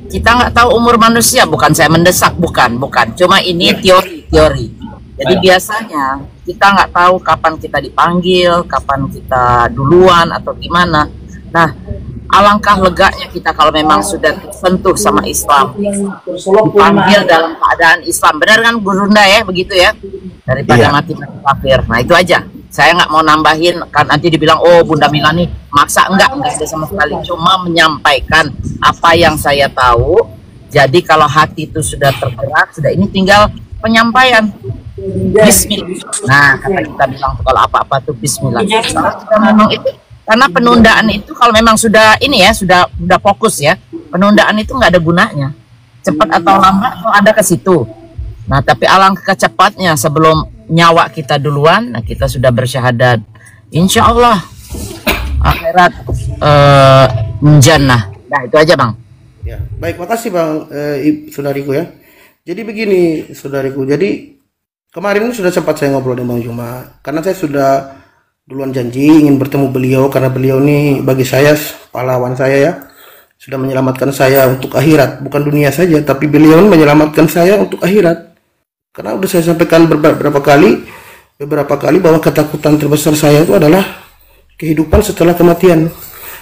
kita nggak tahu umur manusia, bukan saya mendesak, bukan. Cuma ini teori. Jadi biasanya kita nggak tahu kapan kita dipanggil, kapan kita duluan atau gimana. Nah, alangkah leganya kita kalau memang sudah tersentuh sama Islam, dipanggil dalam keadaan Islam. Benar kan Gurunda ya, begitu ya? Daripada mati kafir. Nah itu aja. Saya nggak mau nambahin, kan nanti dibilang, oh Bunda Milani maksa. Enggak ada sama sekali. Cuma menyampaikan apa yang saya tahu. Jadi kalau hati itu sudah tergerak, sudah ini tinggal penyampaian. Bismillah. Nah, kata kita bilang kalau apa-apa tuh Bismillah. Kalau kita memang itu, karena penundaan itu kalau memang sudah ini ya, sudah fokus ya, penundaan itu nggak ada gunanya. Cepat atau lambat kalau ada ke situ. Nah, tapi alangkah cepatnya sebelum nyawa kita duluan, nah kita sudah bersyahadat. Insya Allah akhirat jannah. Nah itu aja Bang. Ya, baik, makasih Bang saudariku ya. Jadi begini saudariku, jadi kemarin sudah sempat saya ngobrol dengan Bang Juma, karena saya sudah duluan janji ingin bertemu beliau, karena beliau ini bagi saya pahlawan saya ya, sudah menyelamatkan saya untuk akhirat, bukan dunia saja, tapi beliau menyelamatkan saya untuk akhirat. Karena udah saya sampaikan beberapa kali bahwa ketakutan terbesar saya itu adalah kehidupan setelah kematian.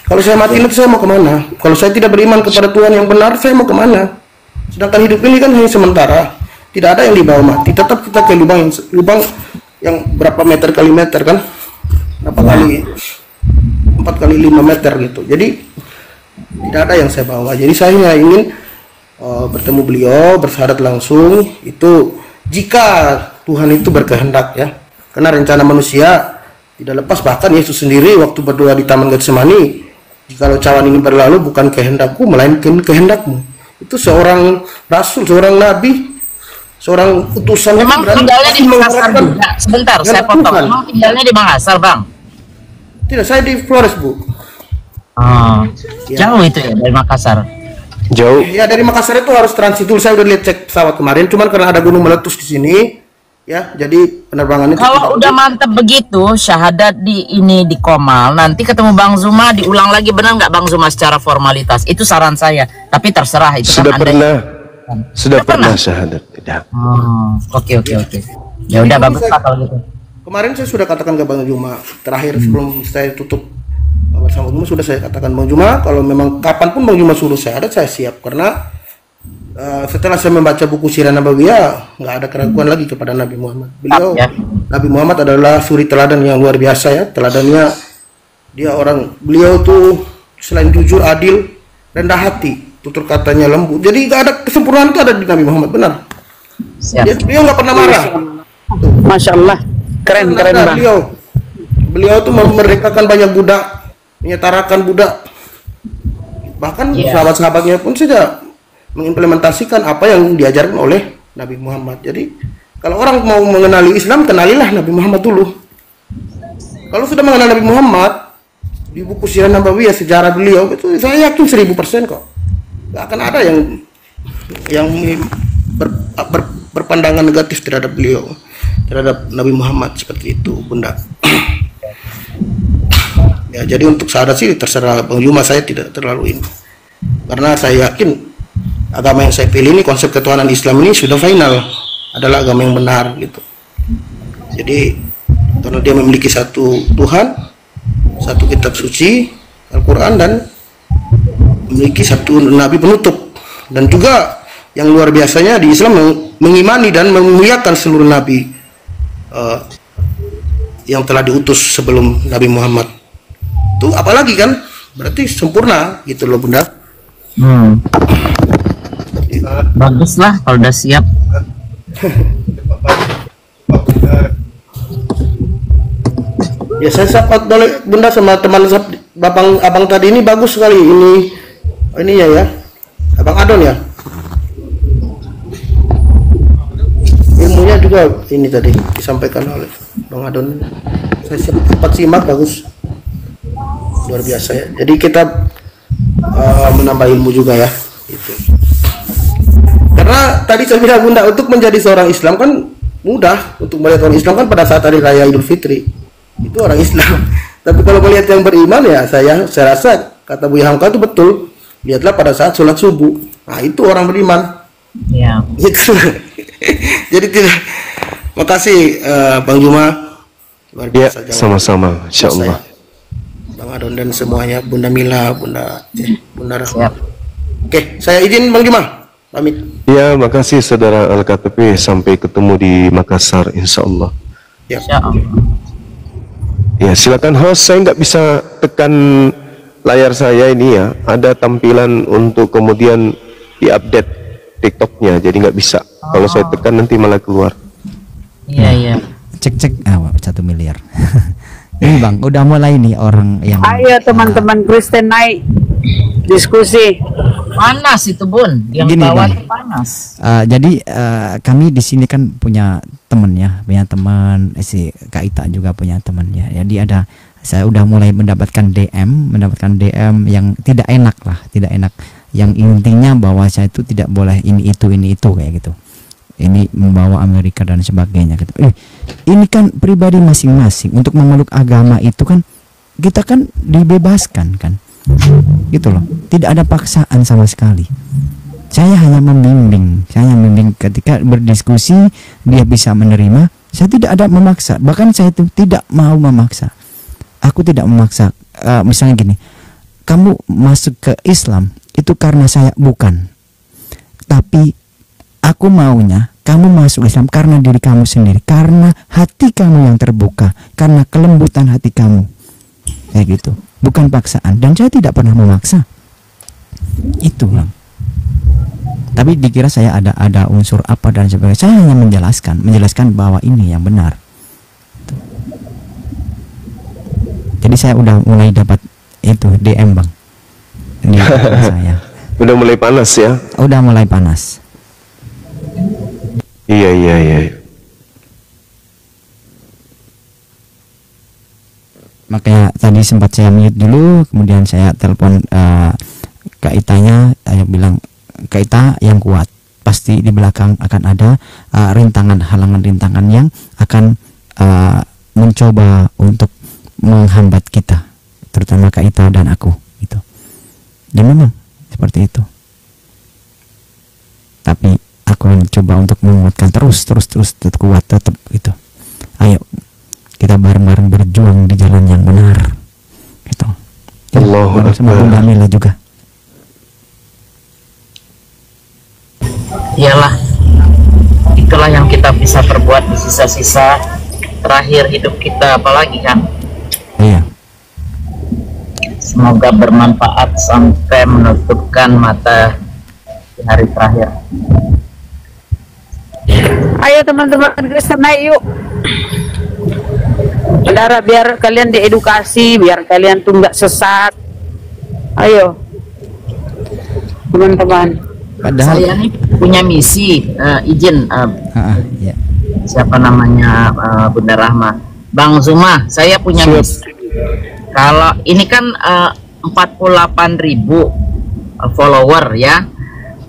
Kalau saya mati nanti saya mau kemana? Kalau saya tidak beriman kepada Tuhan yang benar, saya mau kemana? Sedangkan hidup ini kan hanya sementara, tidak ada yang dibawa mati, tetap kita ke lubang yang berapa meter kali meter kan. berapa kali 4 kali 5 meter gitu. Jadi tidak ada yang saya bawa. Jadi saya hanya ingin bertemu beliau, bersyahadat langsung. Itu jika Tuhan itu berkehendak ya. Karena rencana manusia tidak lepas. Bahkan Yesus sendiri waktu berdoa di Taman Getsemani, jikalau cawan ini berlalu bukan kehendakku melainkan kehendakmu. Itu seorang rasul, seorang nabi, seorang utusan. Memang tinggalnya di Makassar juga. Sebentar, saya potong. Memang tinggalnya di Makassar, Bang? Tidak, saya di Flores, Bu. Jauh itu ya dari Makassar? Jauh. Ya, dari Makassar itu harus transit dulu. Saya udah lihat cek pesawat kemarin, cuman karena ada gunung meletus di sini, ya, jadi penerbangannya. Kalau udah mantep begitu, syahadat di Komal, nanti ketemu Bang Zuma, diulang lagi, benar nggak Bang Zuma secara formalitas? Itu saran saya. Tapi terserah itu. Sudah kan pernah. Anda... Sudah pernah syahadat. Tidak. Oke. Ya udah bagus lah kalau gitu. Kemarin saya sudah katakan ke Bang Juma, terakhir sebelum saya tutup bersama Juma, sudah saya katakan Bang Juma, kalau memang kapanpun Bang Juma suruh syahadat, saya siap. Karena setelah saya membaca buku Sirah Nabawiyah, nggak ada keraguan lagi kepada Nabi Muhammad. Beliau, Nabi Muhammad adalah suri teladan yang luar biasa ya. Teladannya, beliau tuh selain jujur, adil, rendah hati, tutur katanya lembut. Jadi nggak ada kesempurnaan itu ada di Nabi Muhammad, benar. Beliau nggak pernah marah. Masya Allah, keren Bang. Beliau tuh memerdekakan banyak budak, menyetarakan budak. Bahkan sahabat-sahabatnya pun sudah mengimplementasikan apa yang diajarkan oleh Nabi Muhammad. Jadi kalau orang mau mengenali Islam, kenalilah Nabi Muhammad dulu. Kalau sudah mengenal Nabi Muhammad, di buku Sirah Nabawiyah sejarah beliau itu saya yakin 1000% kok. Gak akan ada yang berpandangan negatif terhadap beliau, terhadap Nabi Muhammad seperti itu, Bunda. Ya, jadi untuk syahadat sih terserah Bang Juma, saya tidak terlalu ini. Karena saya yakin agama yang saya pilih ini, konsep ketuhanan Islam ini sudah final, adalah agama yang benar gitu. Jadi karena dia memiliki satu Tuhan, satu kitab suci Al-Quran, dan memiliki satu nabi penutup. Dan juga yang luar biasanya di Islam mengimani dan memuliakan seluruh nabi yang telah diutus sebelum Nabi Muhammad. Itu apalagi kan, berarti sempurna gitu loh, Bunda. Bagus lah kalau udah siap. Ya, saya sahabat boleh Bunda sama teman abang tadi ini bagus sekali ini ya Abang Adon ya. Ilmunya juga ini tadi disampaikan oleh Bang Adon. Saya sempat simak, bagus, luar biasa ya. Jadi kita menambah ilmu juga ya. Itu. Karena tadi saya bilang Bunda, untuk menjadi seorang Islam kan mudah. Untuk melihat orang Islam kan pada saat hari raya Idul Fitri, itu orang Islam. Tapi kalau melihat yang beriman ya, saya rasa kata Buya Hamka itu betul. Lihatlah pada saat sholat subuh. Nah, itu orang beriman. Iya. Gitu. Jadi tidak. Makasih Bang Juma. Luar biasa. Ya, sama-sama. Insyaallah. Bang Adon dan semuanya, Bunda Mila, Bunda Rahma. Oke, saya izin Bang Juma. Pamit. Ya, makasih Saudara Al-KTP. Sampai ketemu di Makassar, insyaallah. Ya. Ya, silakan host. Saya nggak bisa tekan layar saya ini ya. Ada tampilan untuk kemudian diupdate TikToknya, jadi nggak bisa. Kalau saya tekan nanti malah keluar. Iya. Cek 1 miliar. Ini Bang, udah mulai nih orang yang. Ayo teman-teman Kristen naik diskusi. Panas itu Bun, yang Gini, bawah Bang. itu panas. Jadi kami di sini kan punya teman si Kak Ita juga punya teman ya. Jadi saya udah mulai mendapatkan DM yang tidak enak. Yang intinya bahwa saya itu tidak boleh ini itu kayak gitu. Ini membawa Amerika dan sebagainya gitu. Ini kan pribadi masing-masing. Untuk memeluk agama itu kan kita kan dibebaskan kan. Gitu loh. Tidak ada paksaan sama sekali. Saya hanya membimbing ketika berdiskusi dia bisa menerima. Saya tidak ada memaksa. Bahkan saya itu tidak mau memaksa. Aku tidak memaksa. Misalnya gini, kamu masuk ke Islam itu karena saya bukan. Tapi aku maunya kamu masuk Islam karena diri kamu sendiri, karena hati kamu yang terbuka, karena kelembutan hati kamu, kayak gitu, bukan paksaan. Dan saya tidak pernah memaksa itu, Bang. Tapi dikira saya ada unsur apa dan sebagainya. Saya hanya menjelaskan bahwa ini yang benar. Jadi saya udah mulai dapat itu DM, Bang, di saya. Udah mulai panas ya? Udah mulai panas. Iya. Makanya tadi sempat saya mute dulu, kemudian saya telepon Kak Itanya, saya bilang, Kak Ita yang kuat, pasti di belakang akan ada halangan-rintangan yang akan mencoba untuk menghambat kita, terutama Kak Ita dan aku gitu. Dan memang seperti itu. Tapi aku mencoba untuk menguatkan terus tetap kuat, tetap gitu. Ayo kita bareng-bareng berjuang di jalan yang benar gitu. Allahu Akbar. Sama Bunda Mila juga. Iyalah, itulah yang kita bisa perbuat di sisa-sisa terakhir hidup kita, apalagi kan. Iya. Semoga bermanfaat sampai menutupkan mata di hari terakhir. Ayo teman-teman Kristen, naik yuk. Saudara, biar kalian diedukasi, biar kalian tuh nggak sesat. Ayo teman-teman. Padahal Saya nih punya misi, izin iya. siapa namanya, Bunda Rahma, Bang Zuma, saya punya Siap. misi. Kalau ini kan 48.000 follower ya,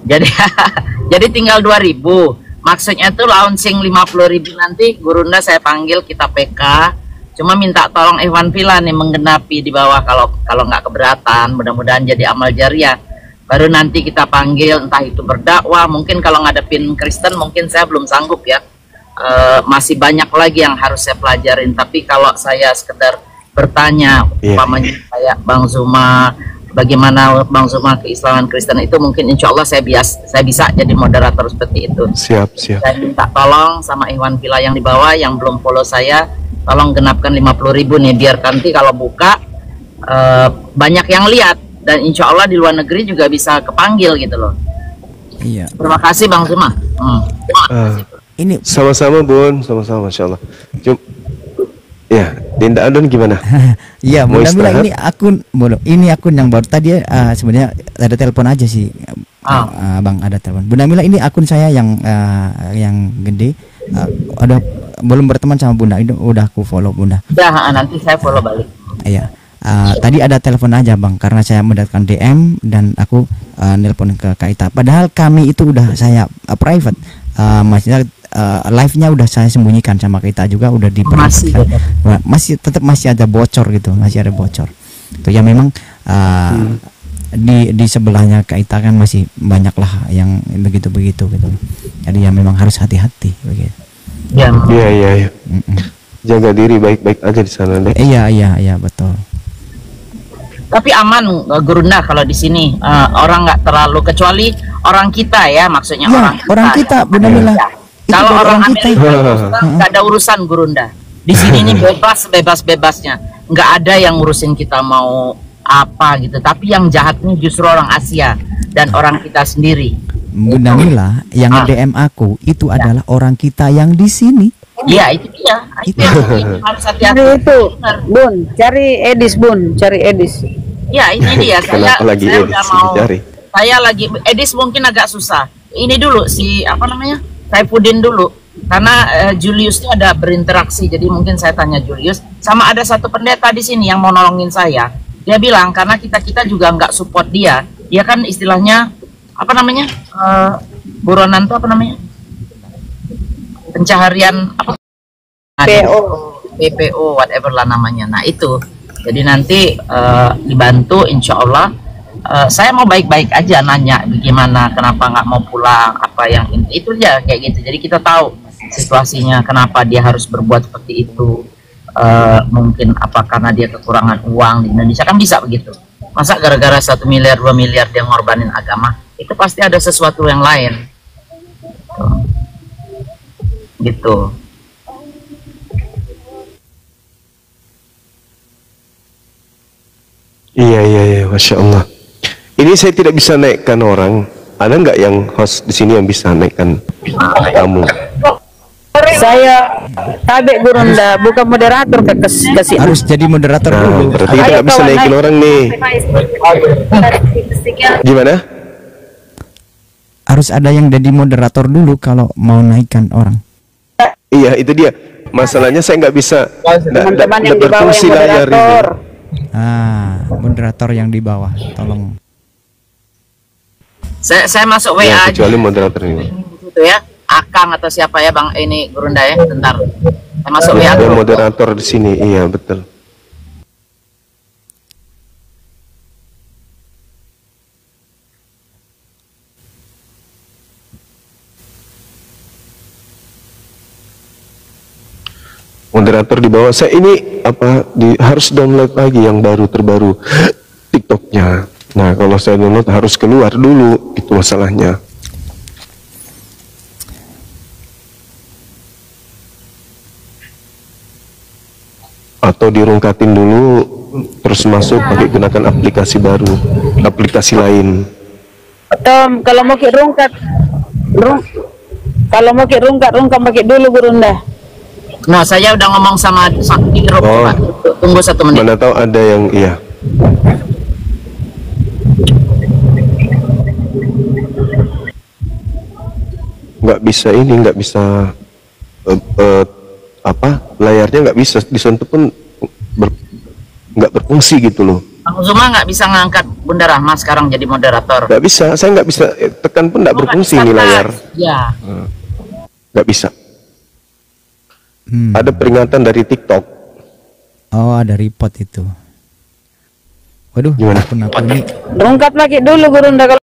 jadi jadi tinggal 2.000. Maksudnya tuh launching 50.000 nanti Gurunda saya panggil, kita PK. Cuma minta tolong Ikhwan Fillah nih menggenapi di bawah, kalau nggak keberatan, mudah-mudahan jadi amal jariah. Baru nanti kita panggil, entah itu berdakwah, mungkin kalau ngadepin Kristen mungkin saya belum sanggup ya. Masih banyak lagi yang harus saya pelajarin. Tapi kalau saya sekedar bertanya, umpamanya kayak Bang Zuma, bagaimana Bang Zuma keislaman Kristen itu, mungkin insya Allah saya bisa jadi moderator seperti itu. Siap. Saya minta tolong sama Ikhwan Fillah yang di bawah yang belum follow saya, tolong genapkan 50.000 nih, biar nanti kalau buka banyak yang lihat, dan insya Allah di luar negeri juga bisa kepanggil gitu loh. Iya. Terima kasih Bang Zuma. Ini Sama-sama Bun, sama-sama, Masya Allah. Ya, Dinda Adon gimana? iya, Mau Bunda Mila, istirahat? ini akun yang baru tadi sebenarnya ada telepon aja sih. Bang, ada telepon. Bunda Mila, ini akun saya yang gede. Ada belum berteman sama Bunda, ini udah aku follow Bunda. Udah, nanti saya follow balik. Iya. Tadi ada telepon aja Bang, karena saya mendapatkan DM dan aku nelpon ke Kak Ita. Padahal kami itu udah saya private, maksudnya live-nya udah saya sembunyikan sama Kak Ita juga, udah di masih tetap masih ada bocor gitu, masih ada bocor. Itu ya memang di sebelahnya Kak Ita kan masih banyak lah yang begitu gitu. Jadi ya memang harus hati-hati begitu. Iya. Jaga diri baik-baik aja di sana deh. Iya betul. Tapi aman Gurunda kalau di sini, orang nggak terlalu, kecuali orang kita ya, maksudnya Ya, orang kita, Bunda Mila. Itu Kalau dari orang kita. Amerika nggak ada urusan Gurunda. Di sini ini bebas-bebasnya, nggak ada yang ngurusin kita mau apa gitu. Tapi yang jahatnya justru orang Asia dan orang kita sendiri. Bunda Mila, yang nge-DM aku itu adalah orang kita yang di sini. Iya, itu dia. Itu yang harus hati-hati. Itu Bun, cari Edis Bun, cari Edis. Ya, ini dia. Kenapa lagi saya Edis udah mau. dicari? Saya lagi Edis mungkin agak susah. Ini dulu si apa namanya? Saifuddin dulu. Karena Julius itu ada berinteraksi, jadi mungkin saya tanya Julius. Sama ada satu pendeta di sini yang mau nolongin saya. Dia bilang karena kita juga nggak support dia. Dia kan istilahnya apa namanya? Buronan itu apa namanya? Pencaharian apa? PPO whatever lah namanya. Nah itu, jadi nanti dibantu insya Allah. Saya mau baik-baik aja nanya gimana, kenapa nggak mau pulang, apa yang itu aja kayak gitu. Jadi kita tahu situasinya, kenapa dia harus berbuat seperti itu. Mungkin apa karena dia kekurangan uang di Indonesia, kan bisa begitu. Masa gara-gara 1 miliar 2 miliar dia ngorbanin agama, itu pasti ada sesuatu yang lain. gitu. Iya, Masya Allah. Ini saya tidak bisa naikkan orang. Ada nggak yang host di sini yang bisa naikkan tamu? Saya tabek Gurunda, bukan moderator kasih. Harus jadi moderator Nah, dulu. berarti kita nggak bisa naikin orang nih. Gimana? Harus ada yang jadi moderator dulu kalau mau naikkan orang. Iya, itu dia. Masalahnya saya nggak bisa. Teman-teman yang di bawah berfungsi yang layar ini. moderator. Moderator yang di bawah, tolong. Saya masuk WA Ya, aja kecuali moderator ini. gitu ya. Akang atau siapa ya Bang ini Gurunda ya, bentar. Saya masuk WA Ada dulu. moderator di sini. Iya, betul. Moderator di bawah saya ini harus download lagi yang terbaru TikToknya. Nah, kalau saya download harus keluar dulu, itu masalahnya. Atau dirungkatin dulu terus masuk pakai gunakan aplikasi baru, aplikasi lain. Atau kalau mau rungkat pakai dulu Gurunda. Nah, saya udah ngomong sama Sakti Rob, Oh. Pak. Tunggu 1 menit. Mana tahu ada yang iya. Nggak bisa layarnya nggak bisa disentuh pun nggak berfungsi gitu loh. Bang Zuma nggak bisa ngangkat Bunda Rahma sekarang jadi moderator. Nggak bisa, saya nggak bisa tekan pun nggak berfungsi nih layar. Ya. Nggak bisa. Ada peringatan dari TikTok. Oh, ada report itu. Waduh, Gimana? akun aku ini Rungkat pakai dulu Gurunda kalau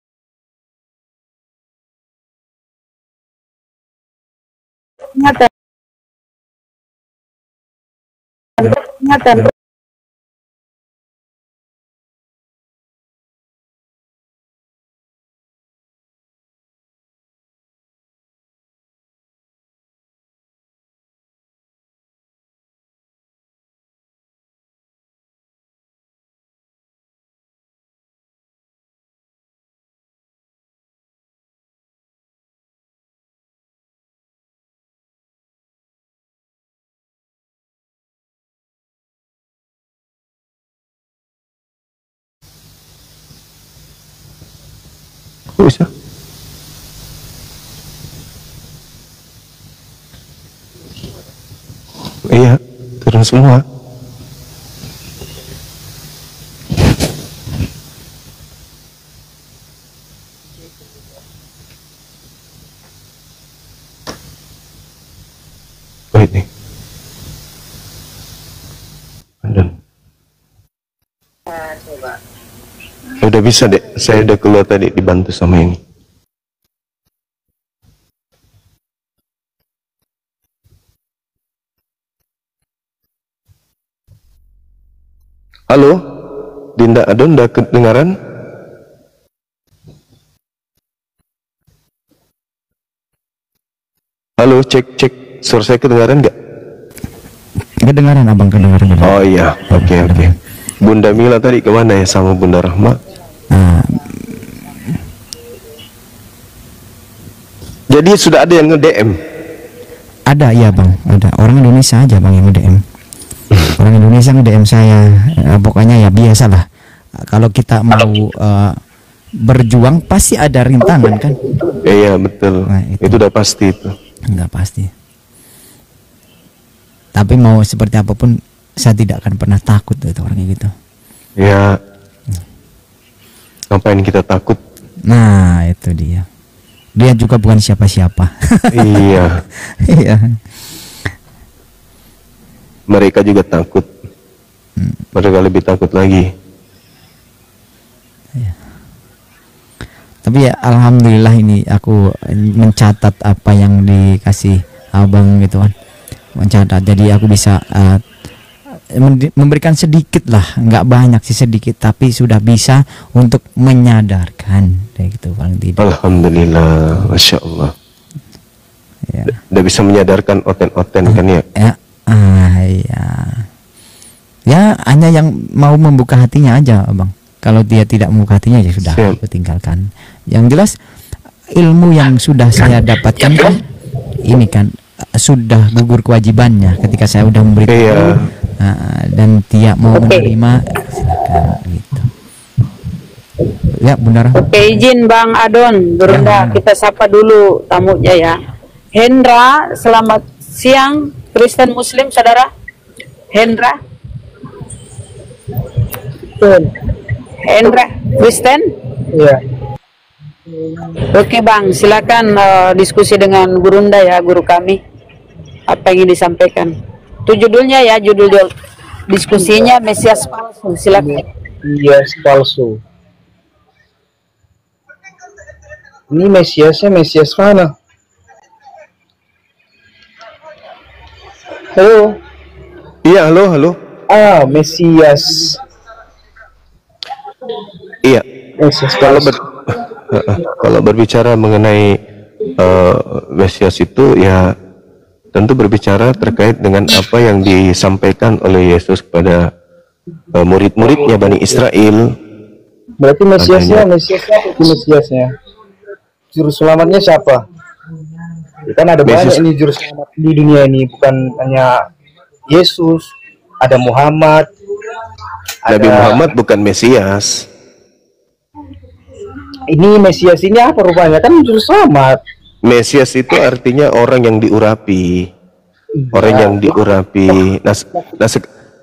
ingatan. Kok bisa? Iya, turun semua. Baik nih. Udah bisa deh, saya udah keluar tadi dibantu sama ini. Halo, Dinda Adon, udah kedengaran? Halo, cek, suara saya kedengaran nggak? kedengaran abang, kedengaran. Oh iya, oke. Bunda Mila tadi kemana ya sama Bunda Rahma? Nah, jadi sudah ada yang nge-DM? ada ya bang, ada orang Indonesia aja bang yang nge-DM. Orang Indonesia nge-DM saya. Pokoknya ya biasalah. Kalau kita mau berjuang pasti ada rintangan kan? Iya betul. Nah, itu udah pasti itu. Enggak pasti. Tapi mau seperti apapun saya tidak akan pernah takut itu orangnya gitu. Ya. Ngapain kita takut? Nah itu dia. Dia juga bukan siapa-siapa. Iya. Iya. Mereka juga takut. Mereka lebih takut lagi. Tapi ya alhamdulillah ini aku mencatat apa yang dikasih abang gitu kan, mencatat, jadi aku bisa memberikan sedikit lah, nggak banyak sih, sedikit, tapi sudah bisa untuk menyadarkan kayak gitu paling tidak. Alhamdulillah, masya Allah. Ya. Udah bisa menyadarkan oten-oten kan ya. Ya. Ya, hanya yang mau membuka hatinya aja, Bang. Kalau dia tidak membuka hatinya ya sudah, aku tinggalkan. Yang jelas ilmu yang sudah saya dapatkan kan ini kan sudah gugur kewajibannya ketika saya udah memberikan dan dia mau menerima, silakan gitu. Ya, Bunda Rahma. Oke, izin Bang Adon, Berunda, kita sapa dulu tamunya ya. Hendra, selamat siang, Kristen Muslim, saudara. Hendra. Hendra, Kristen? Iya. Oke Bang, silakan diskusi dengan Gurunda ya, guru kami. Apa yang ingin disampaikan? Itu judulnya ya, judul diskusinya Mesias palsu. Silakan. Mesias palsu. Ini Mesiasnya Mesias mana? Halo. Iya, halo. Mesias. Iya. Mesias Kalau palsu. kalau berbicara mengenai Mesias itu ya tentu berbicara terkait dengan apa yang disampaikan oleh Yesus kepada murid-muridnya Bani Israel. Berarti Mesiasnya apa itu Mesiasnya? Juru selamatnya siapa? Ya, kan ada banyak ini juru selamat di dunia ini, bukan hanya Yesus, ada Muhammad. Nabi Muhammad bukan Mesias. Ini Mesias ini apa rupanya? Kan juru selamat. Mesias itu artinya orang yang diurapi. Orang yang diurapi. Nah,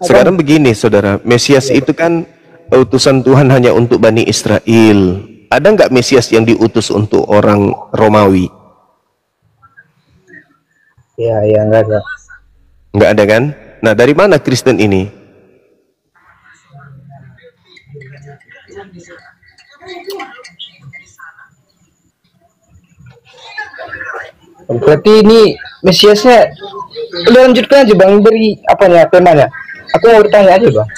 sekarang begini saudara, Mesias itu kan utusan Tuhan hanya untuk Bani Israel. Ada nggak Mesias yang diutus untuk orang Romawi? Ya, nggak ada. Nggak ada kan? Nah, dari mana Kristen ini? Berarti ini Mesiasnya, udah lanjutkan aja Bang, beri apanya temanya. Aku mau bertanya aja Bang.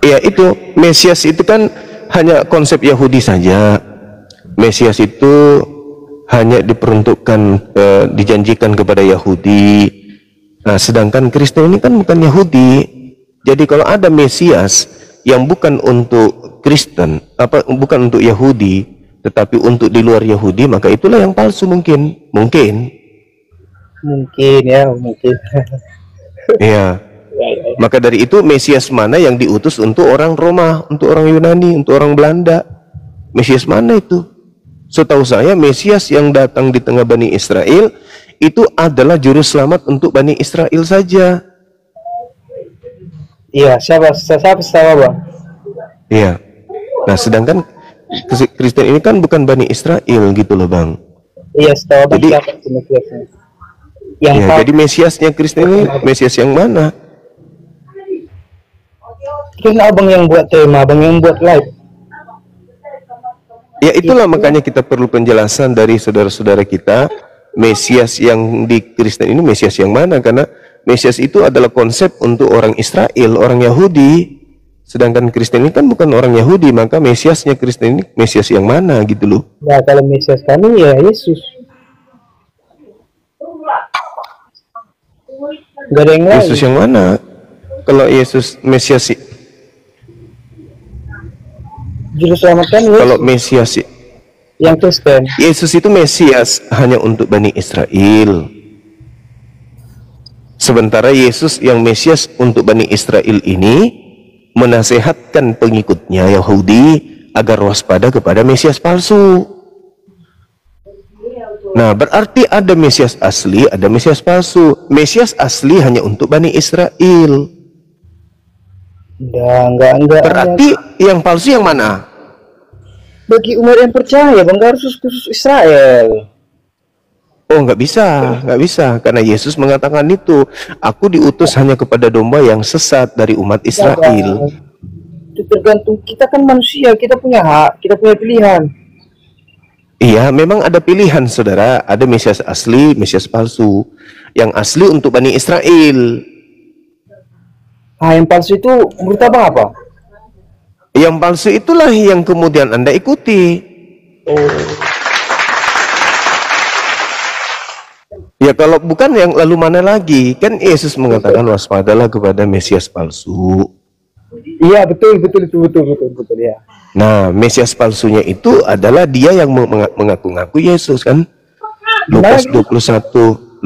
Ya itu, Mesias itu kan hanya konsep Yahudi saja. Mesias itu hanya diperuntukkan, dijanjikan kepada Yahudi. Nah, sedangkan Kristen ini kan bukan Yahudi. Jadi kalau ada Mesias yang bukan untuk Kristen, bukan untuk Yahudi, tetapi untuk di luar Yahudi, maka itulah yang palsu mungkin. Iya. Maka dari itu Mesias mana yang diutus untuk orang Roma, untuk orang Yunani, untuk orang Belanda? Mesias mana itu? Setahu saya Mesias yang datang di tengah Bani Israel itu adalah juru selamat untuk Bani Israel saja. Iya, siapa Bang? Iya. Nah, sedangkan Kristen ini kan bukan Bani Israel gitu loh Bang. Iya, setahu Bang. Jadi, siapa itu Mesiasnya? Jadi Mesiasnya Kristen ini Mesias yang mana? Kan abang yang buat tema, abang yang buat live. Ya itulah makanya kita perlu penjelasan dari saudara-saudara kita. Mesias yang di Kristen ini Mesias yang mana? Karena Mesias itu adalah konsep untuk orang Israel, orang Yahudi. Sedangkan Kristen ini kan bukan orang Yahudi, maka Mesiasnya Kristen ini Mesias yang mana gitu loh. Nah, kalau Mesias kami ya Yesus. Gak ada yang lain. Yesus yang mana? Kalau Yesus Mesias, juru selamat kan Yesus. kalau Mesias Yang Kristen. Yesus itu Mesias hanya untuk Bani Israel. Sementara Yesus yang Mesias untuk Bani Israel ini menasehatkan pengikutnya Yahudi agar waspada kepada Mesias palsu. Nah, berarti ada Mesias asli, ada Mesias palsu. Mesias asli hanya untuk Bani Israel. Enggak. Berarti yang palsu yang mana? Bagi umat yang percaya, Bang, harus khusus Israel. Oh, nggak bisa, karena Yesus mengatakan itu, aku diutus hanya kepada domba yang sesat dari umat Israel. Itu tergantung, kita kan manusia, kita punya hak, kita punya pilihan. Iya, memang ada pilihan, saudara. Ada Mesias asli, Mesias palsu. Yang asli untuk Bani Israel. Yang palsu itu menurut abang apa? Yang palsu itulah yang kemudian Anda ikuti. Ya kalau bukan yang lalu mana lagi? Kan Yesus mengatakan waspadalah kepada Mesias palsu. Iya betul ya. Nah, Mesias palsunya itu adalah dia yang mengaku-ngaku Yesus kan? Lukas 21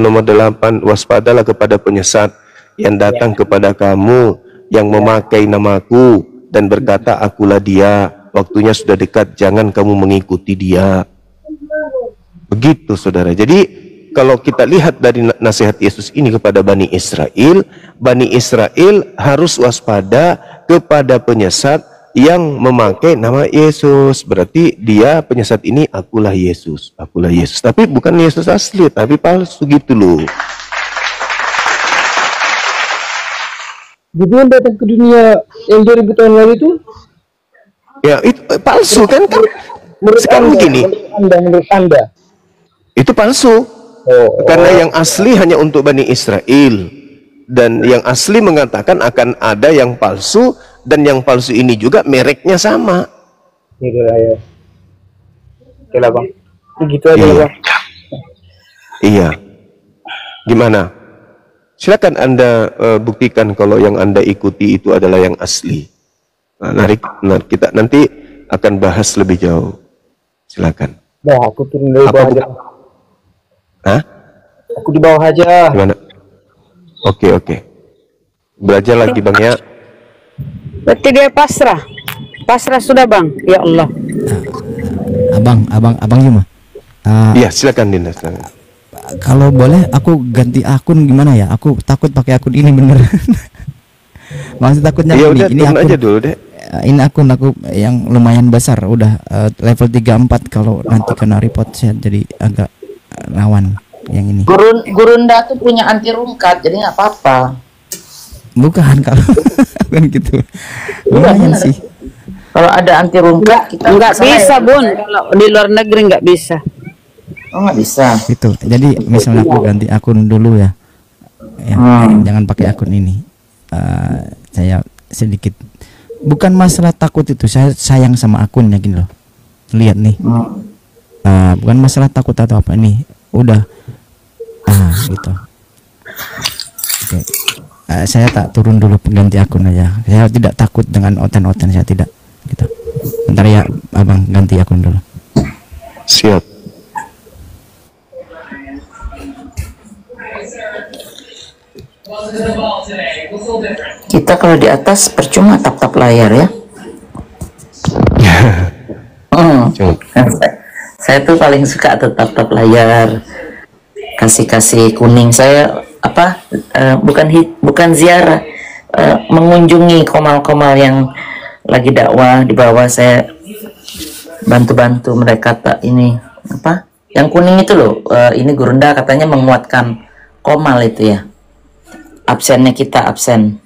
nomor 8, waspadalah kepada penyesat yang datang kepada kamu, yang memakai namaku dan berkata akulah dia, waktunya sudah dekat, jangan kamu mengikuti dia. Begitu saudara. Jadi kalau kita lihat dari nasihat Yesus ini kepada Bani Israel harus waspada kepada penyesat yang memakai nama Yesus. Berarti dia penyesat ini akulah Yesus. Tapi bukan Yesus asli, tapi palsu gitu loh. Jadi yang datang ke dunia yang 2000 tahun lalu itu? Ya itu palsu kan? Sekarang begini. Menurut anda? Itu palsu. Karena yang asli hanya untuk Bani Israel. Dan yang asli mengatakan akan ada yang palsu. Dan yang palsu ini juga mereknya sama. Gitu lah ya. Oke lah bang. Begitu aja iya. Bang. Iya. Gimana? Silakan Anda buktikan kalau yang Anda ikuti itu adalah yang asli. Kita nanti akan bahas lebih jauh. Silakan. Nah, aku turun dari bawah aja. Hah? Aku di bawah aja. Gimana? Oke. Belajar lagi Bang ya. Berarti dia pasrah sudah bang. Ya Allah. Abang Yuma. Iya silakan Dinda. Kalau boleh aku ganti akun gimana ya? Aku takut pakai akun ini bener. Maksud takutnya ini akun aja dulu deh. Ini akun aku yang lumayan besar, udah level 34. Kalau nanti kena report saya jadi agak lawan yang ini. Gurunda tuh punya anti rungkat, jadi nggak apa-apa. Bukan kalau bukan gitu. Lumayan sih. Kalau ada anti rungkat kita nggak bisa bun. Kalau di luar negeri nggak bisa. Oh nggak bisa. Itu. Jadi misalnya aku ganti akun dulu ya. Jangan pakai akun ini. Saya sedikit. Bukan masalah takut itu. Saya sayang sama akunnya gini loh. Lihat nih. Bukan masalah takut atau apa nih. Udah. Gitu. Oke. Saya tak turun dulu pengganti akun aja. Saya tidak takut dengan oten-oten, saya tidak. Gitu. Bentar ya, abang ganti akun dulu. Siap. Kita kalau di atas percuma tap-tap layar ya. Saya tuh paling suka tuh tap-tap layar, kasih kuning. Saya bukan ziarah, mengunjungi komal-komal yang lagi dakwah di bawah. Saya bantu mereka ini yang kuning itu loh. Ini Gurunda katanya menguatkan komal itu ya. Absennya kita absen.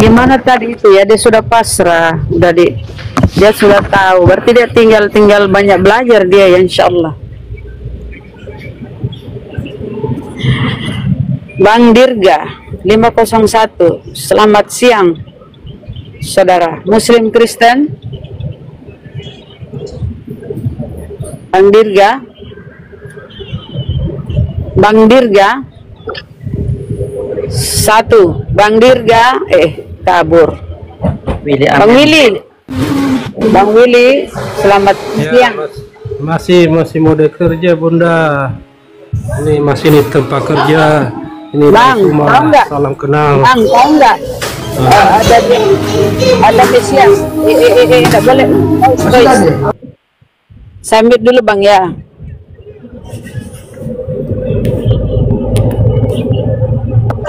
Gimana tadi itu ya, dia sudah pasrah, dia sudah tahu, berarti dia tinggal banyak belajar dia ya, insya Allah. Bang Dirga 501, selamat siang saudara Muslim Kristen. Bang Dirga satu, Bang Dirga kabur. Bang Willy, selamat siang. Masih mode kerja Bunda. Ini masih di tempat kerja. Ini Bang, tahu nggak? Salam kenal. Bang, tahu nggak? Ada Mesias. Nggak boleh. Saya mute dulu Bang ya.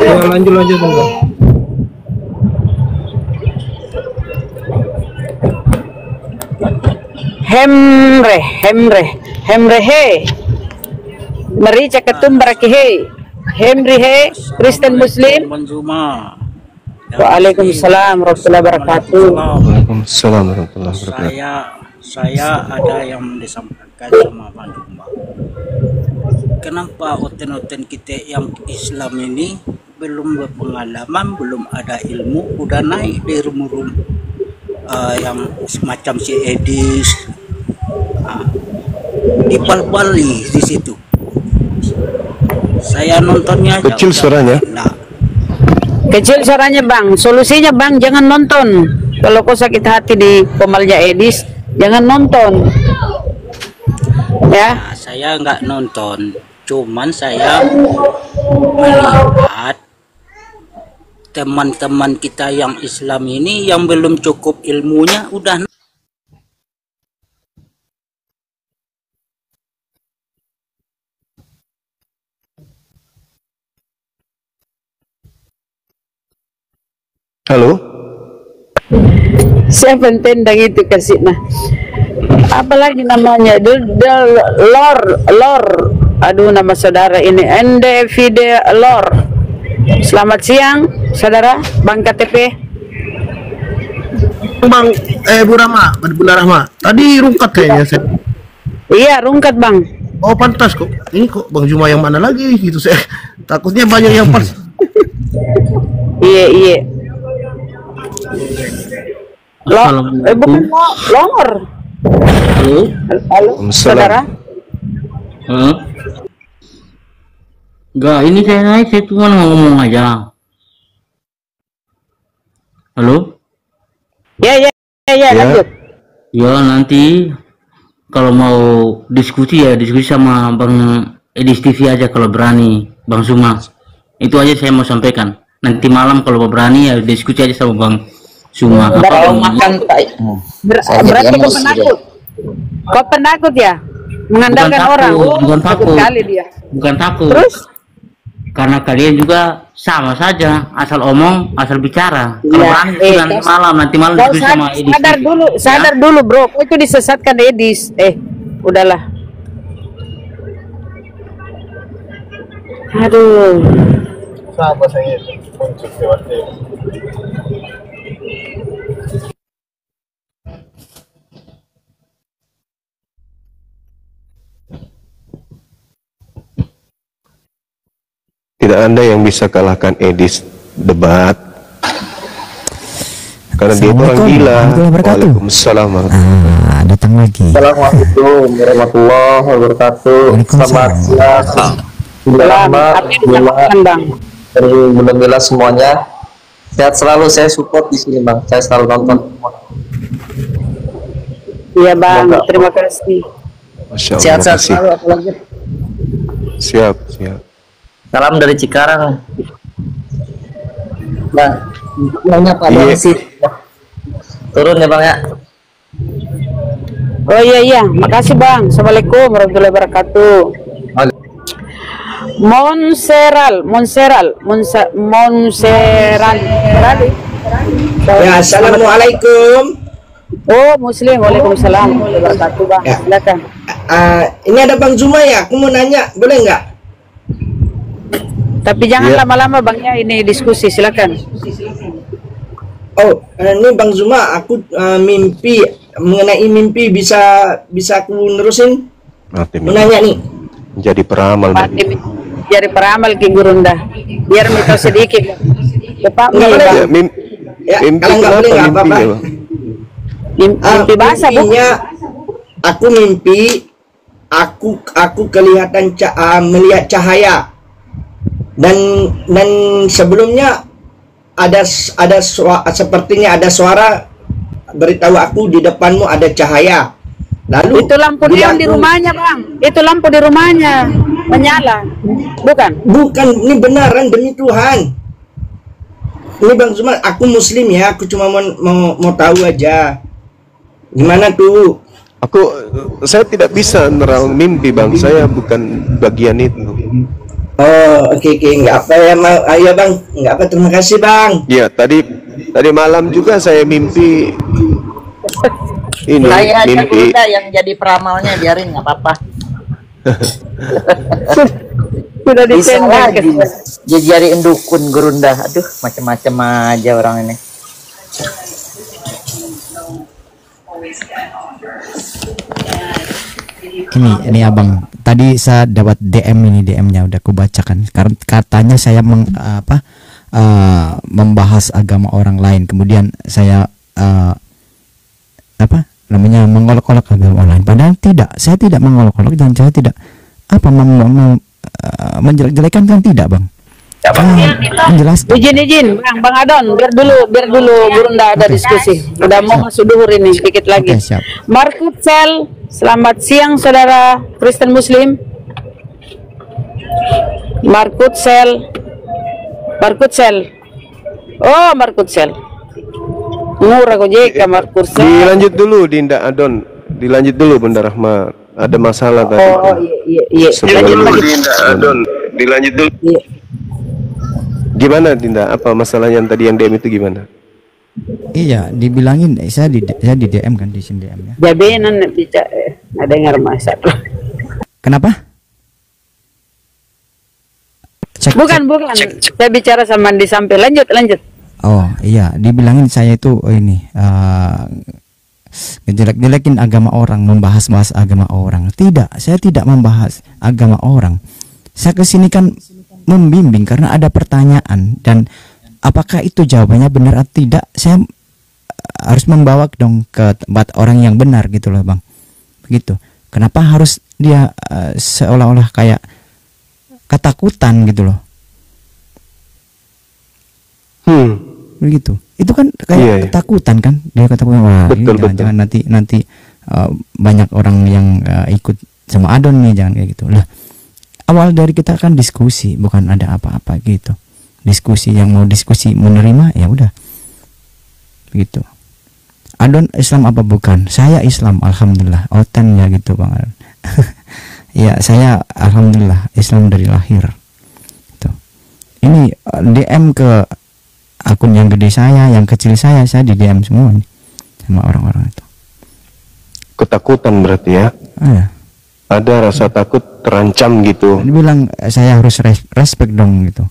Ya, lanjut Bang. Hemre he. Mari cakatum baraki he. Henry he, Kristen Muslim. Waalaikumsalam warahmatullahi wabarakatuh. Waalaikumsalam warahmatullahi wabarakatuh. Saya ada yang disampaikan sama Bang Jumba. Kenapa oten-oten kita yang Islam ini belum berpengalaman, belum ada ilmu, udah naik di rumah yang semacam si Edis, dipal-pali di situ. Saya nontonnya aja. Kecil suaranya. Kecil suaranya bang. Solusinya bang, jangan nonton. Kalau kau sakit hati di pemalnya Edis, jangan nonton. Ya. Nah, saya nggak nonton, cuman saya melihat teman-teman kita yang Islam ini yang belum cukup ilmunya udah. Halo? Siapa yang tendang itu kasih nah? Apalagi namanya? Lor. Aduh, nama saudara ini Endevide Lor. Selamat siang, saudara Bang KTP. Bang, Bu Rahma, Bunda Rahma. Tadi rungkat kayaknya saya. Iya, rungkat bang. Oh pantas kok. Ini kok Bang Zuma yang mana lagi gitu saya. Takutnya banyak yang pas. Iya. Bukan Lor. Halo, saudara. Enggak, ini saya cuma ngomong aja. Halo? Ya, lanjut. Ya, nanti kalau mau diskusi sama Bang Edis TV aja kalau berani, Bang Zuma. Itu aja saya mau sampaikan. Nanti malam kalau berani ya diskusi aja sama Bang Zuma. Kalau makan Berarti kau penakut. Kau penakut ya? Mengandalkan orang. Bukan takut. Kali dia. Bukan takut. Terus? Karena kalian juga sama saja, asal omong, asal bicara. Kalau berani nanti malam diskusi sama Edis. Sadar dulu bro, kau itu disesatkan Edis. Udahlah. Aduh. Sama saya muncul seperti Tidak ada yang bisa kalahkan Edis debat. Karena dia orang gila. Waalaikumsalam. Datang lagi. Assalamualaikum warahmatullahi wabarakatuh. Selamat siang. Dari Bulan Mila semuanya. Sehat selalu, saya support di sini bang. Saya selalu nonton. Iya bang, terima kasih. Masya Allah, Sehat selalu, apalagi. Siap. Salam dari Cikarang. Bang, nanya Pak Bang sih. Turun ya bang ya. Oh iya, makasih bang. Assalamualaikum warahmatullahi wabarakatuh. Monseral. Ya, assalamualaikum. Oh, Muslim. Waalaikumsalam warahmatullahi wabarakatuh bang. Ya. Silakan. Ini ada Bang Zuma ya. Aku mau nanya, boleh nggak? Tapi jangan lama-lama bang ya, ini diskusi, silakan. Oh, ini Bang Zuma, aku mimpi mengenai mimpi bisa aku nerusin. Mau nanya nih. Jadi peramal. Jadi peramal Ki Gurunda. Biar minta sedikit. Bapak boleh. Kalau nggak boleh nggak apa-apa. Mimpi bahasa bu. Aku mimpi, aku kelihatan melihat cahaya. Dan sebelumnya ada sepertinya ada suara beritahu aku di depanmu ada cahaya. Lalu itu lampu neon di rumahnya bang. Itu lampu di rumahnya menyala. Bukan, ini benaran demi Tuhan. Ini Bang Zuma, aku Muslim ya. Aku cuma mau tahu aja. Gimana tuh? Saya tidak bisa nerawang mimpi bang. Saya bukan bagian itu. Oh, oke, nggak apa ya, ayo bang, nggak apa, terima kasih bang. Ya, tadi malam juga saya mimpi ini. Saya aja mimpi udah yang jadi peramalnya, biarin nggak apa-apa. Sudah Bisa lagi jadi endukun Gurunda. Aduh, macam-macam aja orang ini. Ini abang. Tadi saya dapat DM ini, DM-nya udah aku bacakan. Karena katanya saya membahas agama orang lain. Kemudian saya mengolok-olok agama orang lain. Padahal tidak. Saya tidak mengolok-olok dan saya tidak menjelek-jelekan, kan tidak, Bang. Menjelaskan. Izin Bang Adon, biar dulu Gurunda ada diskusi. Udah mau masuk duhur ini sedikit lagi. Siap. Markut Sel, selamat siang saudara Kristen Muslim. Markut Sel. Oh, Markut Sel. Murah gojek Markut Sel. Dilanjut dulu Dinda Adon. Dilanjut dulu Bunda Rahma. Ada masalah tadi. Oh iya. Sebelum Dinda Adon. Dilanjut dulu. Iya. Gimana Dinda? Apa masalahnya yang tadi yang DM itu gimana? Iya, dibilangin saya di DM kan, di sini DM ya. Jabenan bicara dengar masalah. Kenapa? Bukan. Saya bicara sama di samping. Lanjut. Oh iya, dibilangin saya itu ngejelek-jelekin agama orang, membahas agama orang. Tidak, saya tidak membahas agama orang. Saya kesini kan membimbing karena ada pertanyaan, dan apakah itu jawabannya benar atau tidak, saya harus membawa dong ke tempat orang yang benar gitu loh, Bang. Begitu. Kenapa harus dia seolah-olah kayak ketakutan gitu loh. Begitu. Itu kan kayak ketakutan kan, dia ketakutan. Wah, jangan nanti banyak orang yang ikut sama Adon nih, jangan kayak gitu lah. Awal dari kita kan diskusi, bukan ada apa-apa gitu. Diskusi, yang mau diskusi menerima ya udah. Begitu. Adon Islam apa bukan? Saya Islam, alhamdulillah. Oten ya gitu, Bang. Ya, saya alhamdulillah Islam dari lahir. Tuh. Ini DM ke akun yang gede saya, yang kecil saya di DM semua nih sama orang-orang itu. Ketakutan berarti ya? Iya. Ada rasa takut terancam gitu. Dia bilang saya harus respect dong gitu.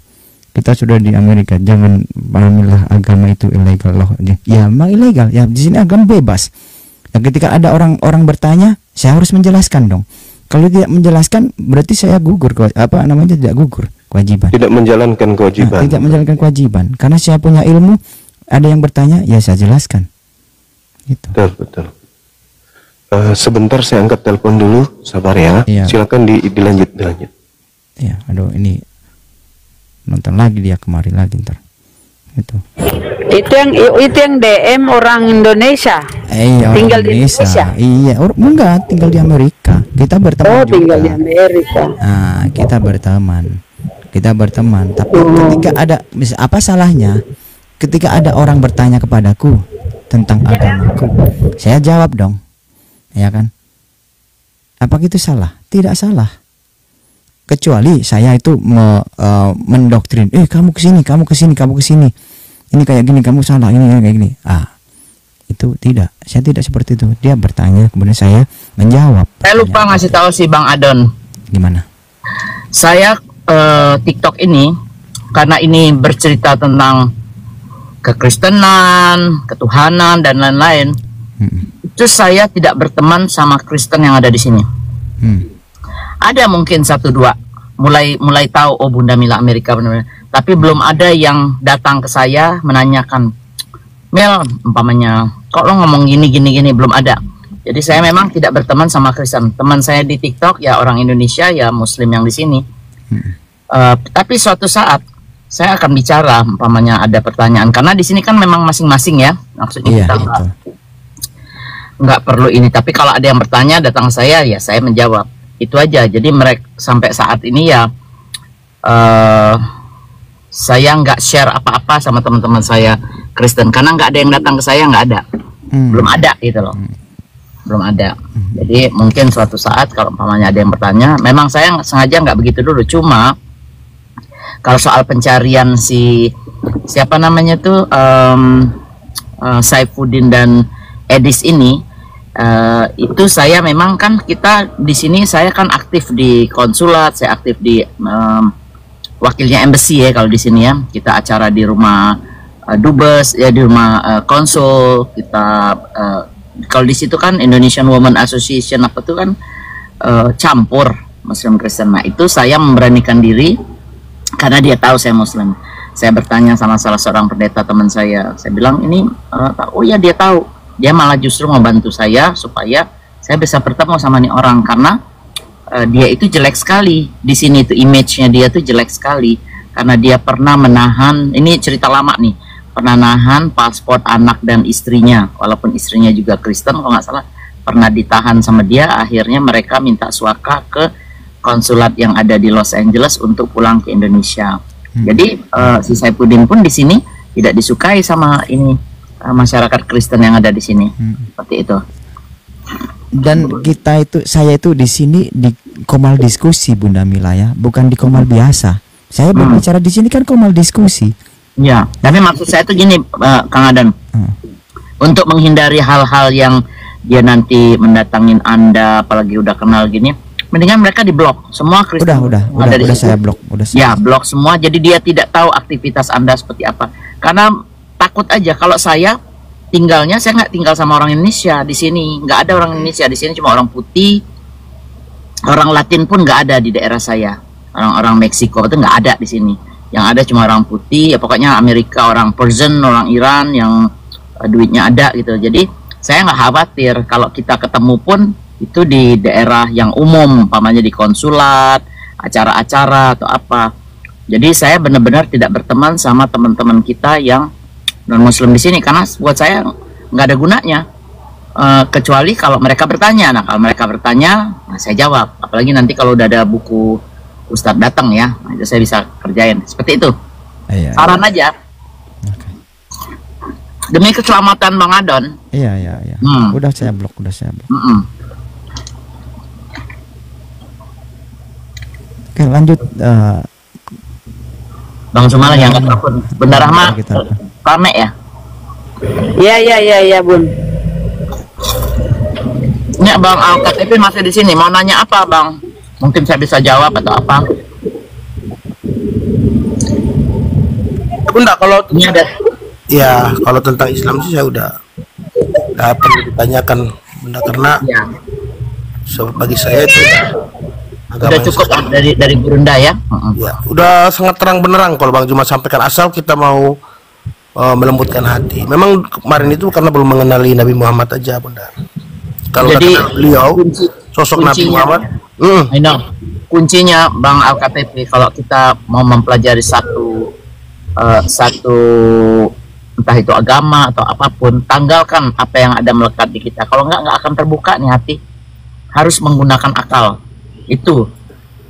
Kita sudah di Amerika, jangan pahamilah agama itu ilegal loh. Ya memang ilegal. Ya di sini agama bebas. Dan ketika ada orang bertanya, saya harus menjelaskan dong. Kalau tidak menjelaskan, berarti saya gugur tidak gugur kewajiban. Tidak menjalankan kewajiban. Tidak menjalankan kewajiban. Karena saya punya ilmu, ada yang bertanya, ya saya jelaskan. Gitu. Betul. Sebentar saya angkat telepon dulu, sabar ya. Iya. Silakan dilanjut. Ya, aduh ini nonton lagi dia kemari lagi ntar. Itu yang DM orang Indonesia. Tinggal di Indonesia. Iya, enggak, tinggal di Amerika. Kita berteman juga. Tinggal di Amerika. Nah, kita berteman. Tapi ketika ada, apa salahnya ketika ada orang bertanya kepadaku tentang agamaku, saya jawab dong. Ya kan? Apa itu salah? Tidak salah. Kecuali saya itu mendoktrin, kamu kesini. Ini kayak gini, kamu salah, ini kayak gini. Itu tidak. Saya tidak seperti itu. Dia bertanya, kemudian saya menjawab. Saya lupa ngasih tahu si Bang Adon. Gimana? Saya TikTok ini karena ini bercerita tentang kekristenan, ketuhanan dan lain-lain. Itu saya tidak berteman sama Kristen yang ada di sini. Ada mungkin 1-2 mulai tahu, oh Bunda Mila Amerika benar-benar. Tapi belum ada yang datang ke saya menanyakan, Mel, umpamanya, kok lo ngomong gini, belum ada. Jadi saya memang tidak berteman sama Kristen. Teman saya di TikTok ya orang Indonesia, ya Muslim yang di sini. Tapi suatu saat saya akan bicara, umpamanya ada pertanyaan, karena di sini kan memang masing-masing ya, maksudnya kita nggak perlu ini. Tapi kalau ada yang bertanya datang saya, ya saya menjawab. Itu aja. Jadi mereka sampai saat ini ya saya nggak share apa-apa sama teman-teman saya Kristen, karena nggak ada yang datang ke saya, nggak ada, belum ada gitu loh, belum ada. Jadi mungkin suatu saat kalau umpamanya ada yang bertanya, memang saya sengaja nggak begitu dulu. Cuma kalau soal pencarian siapa namanya tuh Saifuddin dan Edis ini, itu saya memang kan, kita di sini saya kan aktif di konsulat, saya aktif di wakilnya embassy ya kalau di sini ya. Kita acara di rumah dubes ya, di rumah konsul kita. Kalau di situ kan Indonesian Women Association apa tuh kan campur Muslim Kristen. Nah itu saya memberanikan diri karena dia tahu saya Muslim. Saya bertanya sama salah seorang pendeta teman saya bilang ini, oh ya dia tahu. Dia malah justru membantu saya supaya saya bisa bertemu sama nih orang karena dia itu jelek sekali di sini, itu image-nya dia tuh jelek sekali karena dia pernah menahan, ini cerita lama nih, pernah nahan paspor anak dan istrinya, walaupun istrinya juga Kristen kalau nggak salah, pernah ditahan sama dia. Akhirnya mereka minta suaka ke konsulat yang ada di Los Angeles untuk pulang ke Indonesia. Jadi si Saifuddin pun di sini tidak disukai sama ini masyarakat Kristen yang ada di sini, seperti itu. Dan kita itu, saya itu di sini di Komal diskusi Bunda Mila ya, bukan di Komal biasa. Saya berbicara di sini kan Komal diskusi. Ya, tapi maksud saya itu gini, Kang Adan, untuk menghindari hal-hal yang dia nanti mendatangin Anda, apalagi udah kenal gini, mendingan mereka diblok semua Kristen. Udah saya blok, ya blok semua, jadi dia tidak tahu aktivitas Anda seperti apa. Karena takut aja kalau saya tinggalnya, saya nggak tinggal sama orang Indonesia di sini, nggak ada orang Indonesia di sini, cuma orang putih, orang Latin pun nggak ada di daerah saya, orang Meksiko itu nggak ada di sini. Yang ada cuma orang putih, ya pokoknya Amerika, orang Persian, orang Iran yang duitnya ada gitu. Jadi saya nggak khawatir kalau kita ketemu pun itu di daerah yang umum, umpamanya di konsulat, acara-acara atau apa. Jadi saya benar-benar tidak berteman sama teman-teman kita yang non-Muslim di sini karena buat saya nggak ada gunanya, kecuali kalau mereka bertanya. Nah kalau mereka bertanya, nah, saya jawab. Apalagi nanti kalau udah ada buku Ustadz datang ya, nah, itu saya bisa kerjain seperti itu. Saran aja. Demi keselamatan Bang Adon. Iya. Udah saya blok. Oke, lanjut. Bang Sumala yang angkat telepon. Bunda Rahma rame ya? Iya, Bun. Ini Bang Al-KTP masih di sini. Mau nanya apa, Bang? Mungkin saya bisa jawab atau apa? Bunda, kalau ini ada. Ya, kalau tentang Islam sih saya udah perlu ditanyakan, Bunda, karena bagi saya itu udah cukup dari Burunda ya? Ya, udah sangat terang benerang kalau Bang Juma sampaikan, asal kita mau melembutkan hati. Memang kemarin itu karena belum mengenali Nabi Muhammad aja, Bunda. Kalau jadi beliau sosok Nabi Muhammad, kuncinya Bang Al-KTP kalau kita mau mempelajari satu entah itu agama atau apapun, tanggalkan apa yang ada melekat di kita. Kalau nggak akan terbuka nih hati. Harus menggunakan akal. Itu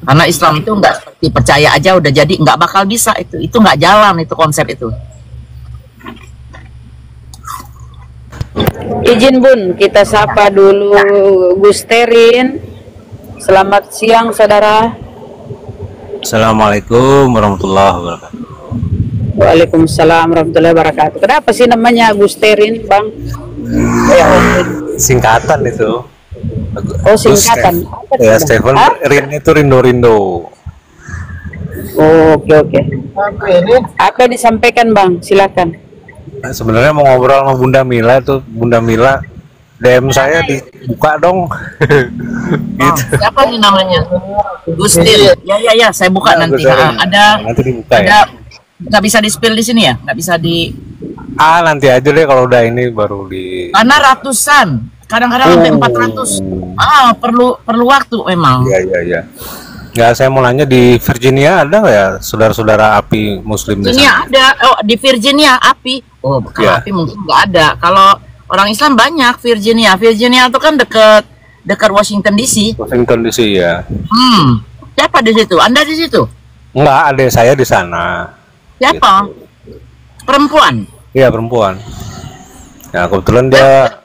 karena Islam itu nggak seperti percaya aja udah jadi, nggak bakal bisa. Itu nggak jalan, itu konsep itu. Izin Bun, kita sapa dulu Gus Terin. Selamat siang saudara. Assalamualaikum warahmatullahi wabarakatuh. Waalaikumsalam warahmatullahi wabarakatuh. Kenapa sih namanya Gus Terin, Bang? Singkatan itu. Oh, singkatan. Ya, Stephen Rin itu Rindo. Oh, oke. Apa yang disampaikan, Bang? Silakan. Nah, sebenarnya mau ngobrol sama Bunda Mila itu, Bunda Mila DM saya dibuka dong. Gitu. Siapa nih namanya? Gustil. Ya, saya buka nanti. Ada nanti dibuka ya. Nggak bisa di-spill di sini ya? Nggak bisa di... nanti aja deh kalau udah ini baru di... Karena ratusan, kadang-kadang sampai 400. Perlu waktu memang. Iya. Ya, saya mau nanya, di Virginia ada nggak ya saudara-saudara API Muslim di sana? Ada. Oh, di Virginia API. Oh, kalau API mungkin nggak ada. Kalau orang Islam banyak Virginia. Virginia itu kan dekat Washington DC. Washington DC ya. Siapa di situ? Anda di situ? Enggak, adik saya di sana. Siapa? Gitu. Perempuan? Iya, perempuan. Nah, kebetulan dia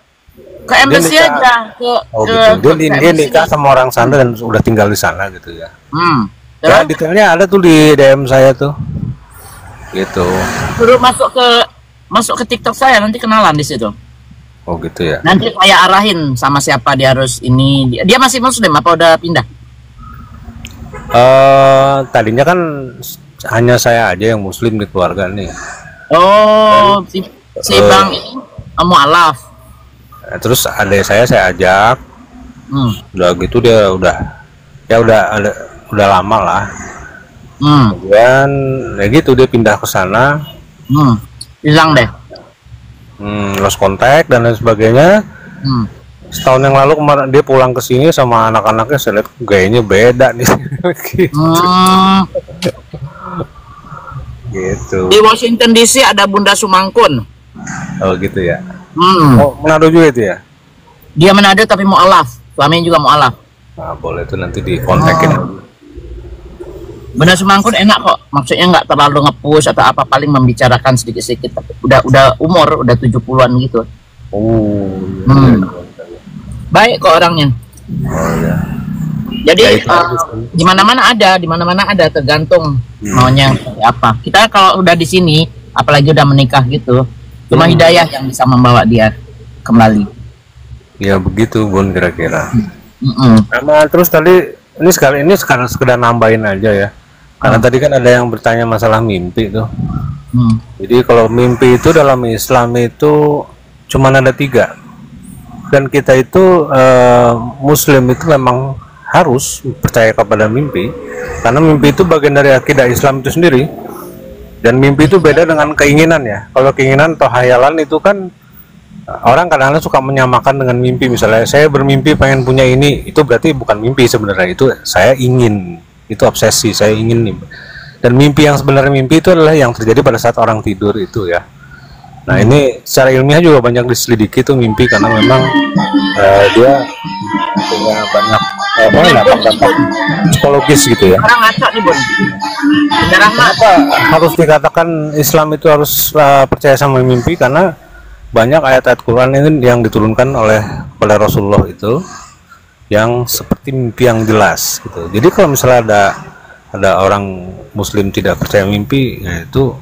ke embassy aja. Dia nikah sama orang sana dan udah tinggal di sana gitu ya. Ya, detailnya ada tuh di DM saya tuh. Gitu. Suruh masuk ke TikTok saya, nanti kenalan di situ. Oh gitu ya. Nanti saya arahin sama siapa dia harus ini. Dia masih Muslim apa udah pindah? Tadinya kan hanya saya aja yang Muslim di keluarga nih. Oh, si Bang ini mualaf. Terus adik saya ajak. Udah gitu dia udah lama lah. Kemudian ya gitu dia pindah ke sana. Hilang deh. Lost contact dan lain sebagainya. Setahun yang lalu kemarin dia pulang ke sini sama anak-anaknya, saya lihat gayanya beda nih. Gitu. Di Washington DC ada Bunda Sumangkun. Oh gitu ya. Oh, Manado juga itu ya? Dia Manado tapi mu'alaf. Suaminya juga mu'alaf. Nah, boleh tuh nanti dikontakin. Bunda Sumangkun enak kok. Maksudnya nggak terlalu nge-push atau apa, paling membicarakan sedikit-sedikit. Udah umur, udah 70-an gitu. Baik kok orangnya. Jadi di mana-mana ada, tergantung maunya seperti apa. Kita kalau udah di sini, apalagi udah menikah gitu, cuma hidayah yang bisa membawa dia kembali. Ya begitu Bun kira-kira. Sama terus tadi ini sekarang sekedar nambahin aja ya. Karena tadi kan ada yang bertanya masalah mimpi tuh. Jadi kalau mimpi itu dalam Islam itu cuma ada 3. Dan kita itu Muslim itu memang harus percaya kepada mimpi, karena mimpi itu bagian dari akidah Islam itu sendiri. Dan mimpi itu beda dengan keinginan ya. Kalau keinginan atau hayalan itu kan orang kadang-kadang suka menyamakan dengan mimpi. Misalnya saya bermimpi pengen punya ini, itu berarti bukan mimpi sebenarnya, itu saya ingin, itu obsesi, saya ingin nih. Dan mimpi yang sebenarnya mimpi itu adalah yang terjadi pada saat orang tidur itu ya. Nah ini secara ilmiah juga banyak diselidiki tuh mimpi, karena memang dia punya banyak dampak psikologis gitu ya. Orang ngaco nih Bun. Kenapa harus dikatakan Islam itu harus percaya sama mimpi? Karena banyak ayat-ayat Quran ini yang diturunkan oleh Rasulullah itu yang seperti mimpi yang jelas gitu. Jadi kalau misalnya ada orang Muslim tidak percaya mimpi, ya itu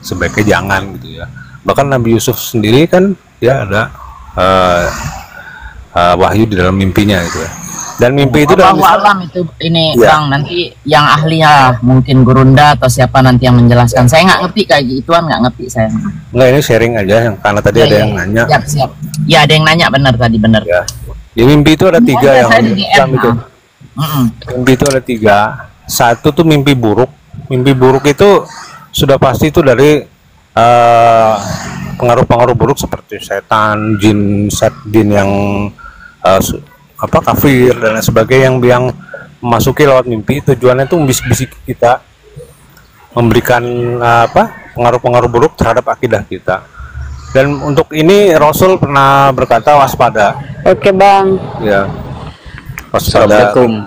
sebaiknya jangan gitu ya. Bahkan Nabi Yusuf sendiri kan dia ada wahyu di dalam mimpinya gitu ya. Dan mimpi itu dalam alam itu ini ya. Bang, nanti yang ahlinya mungkin Gurunda atau siapa nanti yang menjelaskan. Saya nggak ngerti kayak gituan, nggak ngerti saya. Enggak, ini sharing aja yang karena tadi ada yang nanya. Siap. Ya ada yang nanya, benar tadi benar. Ya. Di mimpi itu ada 3 yang Islam itu. Mimpi itu ada 3. Satu tuh mimpi buruk. Mimpi buruk itu sudah pasti itu dari pengaruh-pengaruh buruk seperti setan, jin yang kafir dan lain sebagainya yang memasuki lewat mimpi. Tujuannya itu membisik-bisik kita, memberikan pengaruh-pengaruh buruk terhadap akidah kita. Dan untuk ini Rasul pernah berkata waspada. Oke Bang. Ya. Waspada. Assalamualaikum.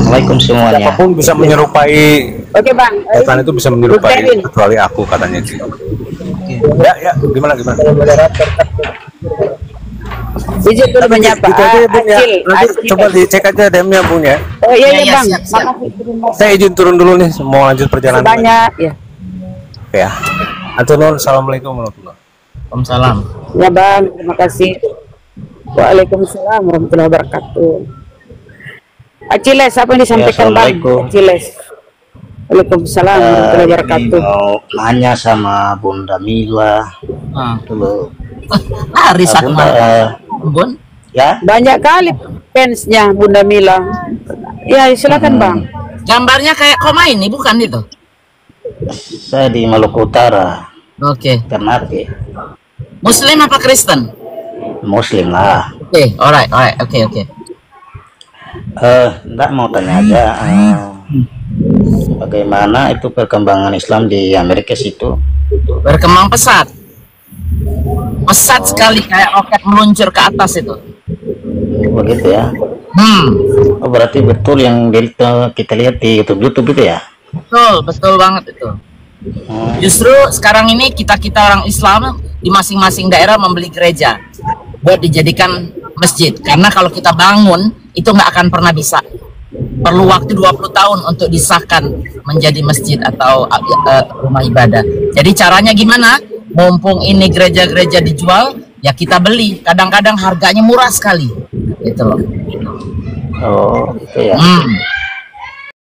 Assalamualaikum semuanya. Siapapun bisa menyerupai. Oke Bang. Setan itu bisa menyerupai kecuali aku katanya gitu. Ya, gimana? Izin dulu menyapa. Nanti coba dicek aja DM-nya Bung ya. Oh iya Bang. Saya izin turun dulu nih, mau lanjut perjalanan. Banyak ya. Oke ya. Aturun, assalamualaikum warahmatullahi wabarakatuh. Waalaikumsalam. Ya Bang, terima kasih. Waalaikumsalam warahmatullahi wabarakatuh. Aciles, apa yang disampaikan Bang? Aciles. Waalaikumsalam warahmatullahi wabarakatuh. Mau nanya sama Bunda Mila. Dulu. Bun? Ya. Banyak kali fansnya Bunda Mila. Ya, silakan Bang. Gambarnya kayak koma ini bukan itu? Saya di Maluku Utara. Oke. Ternate. Muslim apa Kristen? Muslim lah. Oke, alright, oke. Enggak, mau tanya aja. Bagaimana itu perkembangan Islam di Amerika situ? Berkembang pesat sekali, kayak roket meluncur ke atas itu. Begitu ya. Oh, berarti betul yang kita lihat di YouTube itu ya? Betul banget itu. Justru sekarang ini kita orang Islam di masing-masing daerah membeli gereja buat dijadikan masjid, karena kalau kita bangun itu nggak akan pernah bisa, perlu waktu 20 tahun untuk disahkan menjadi masjid atau rumah ibadah. Jadi caranya gimana? Mumpung ini gereja-gereja dijual, ya kita beli. Kadang-kadang harganya murah sekali, gitu loh. Oh, gitu ya.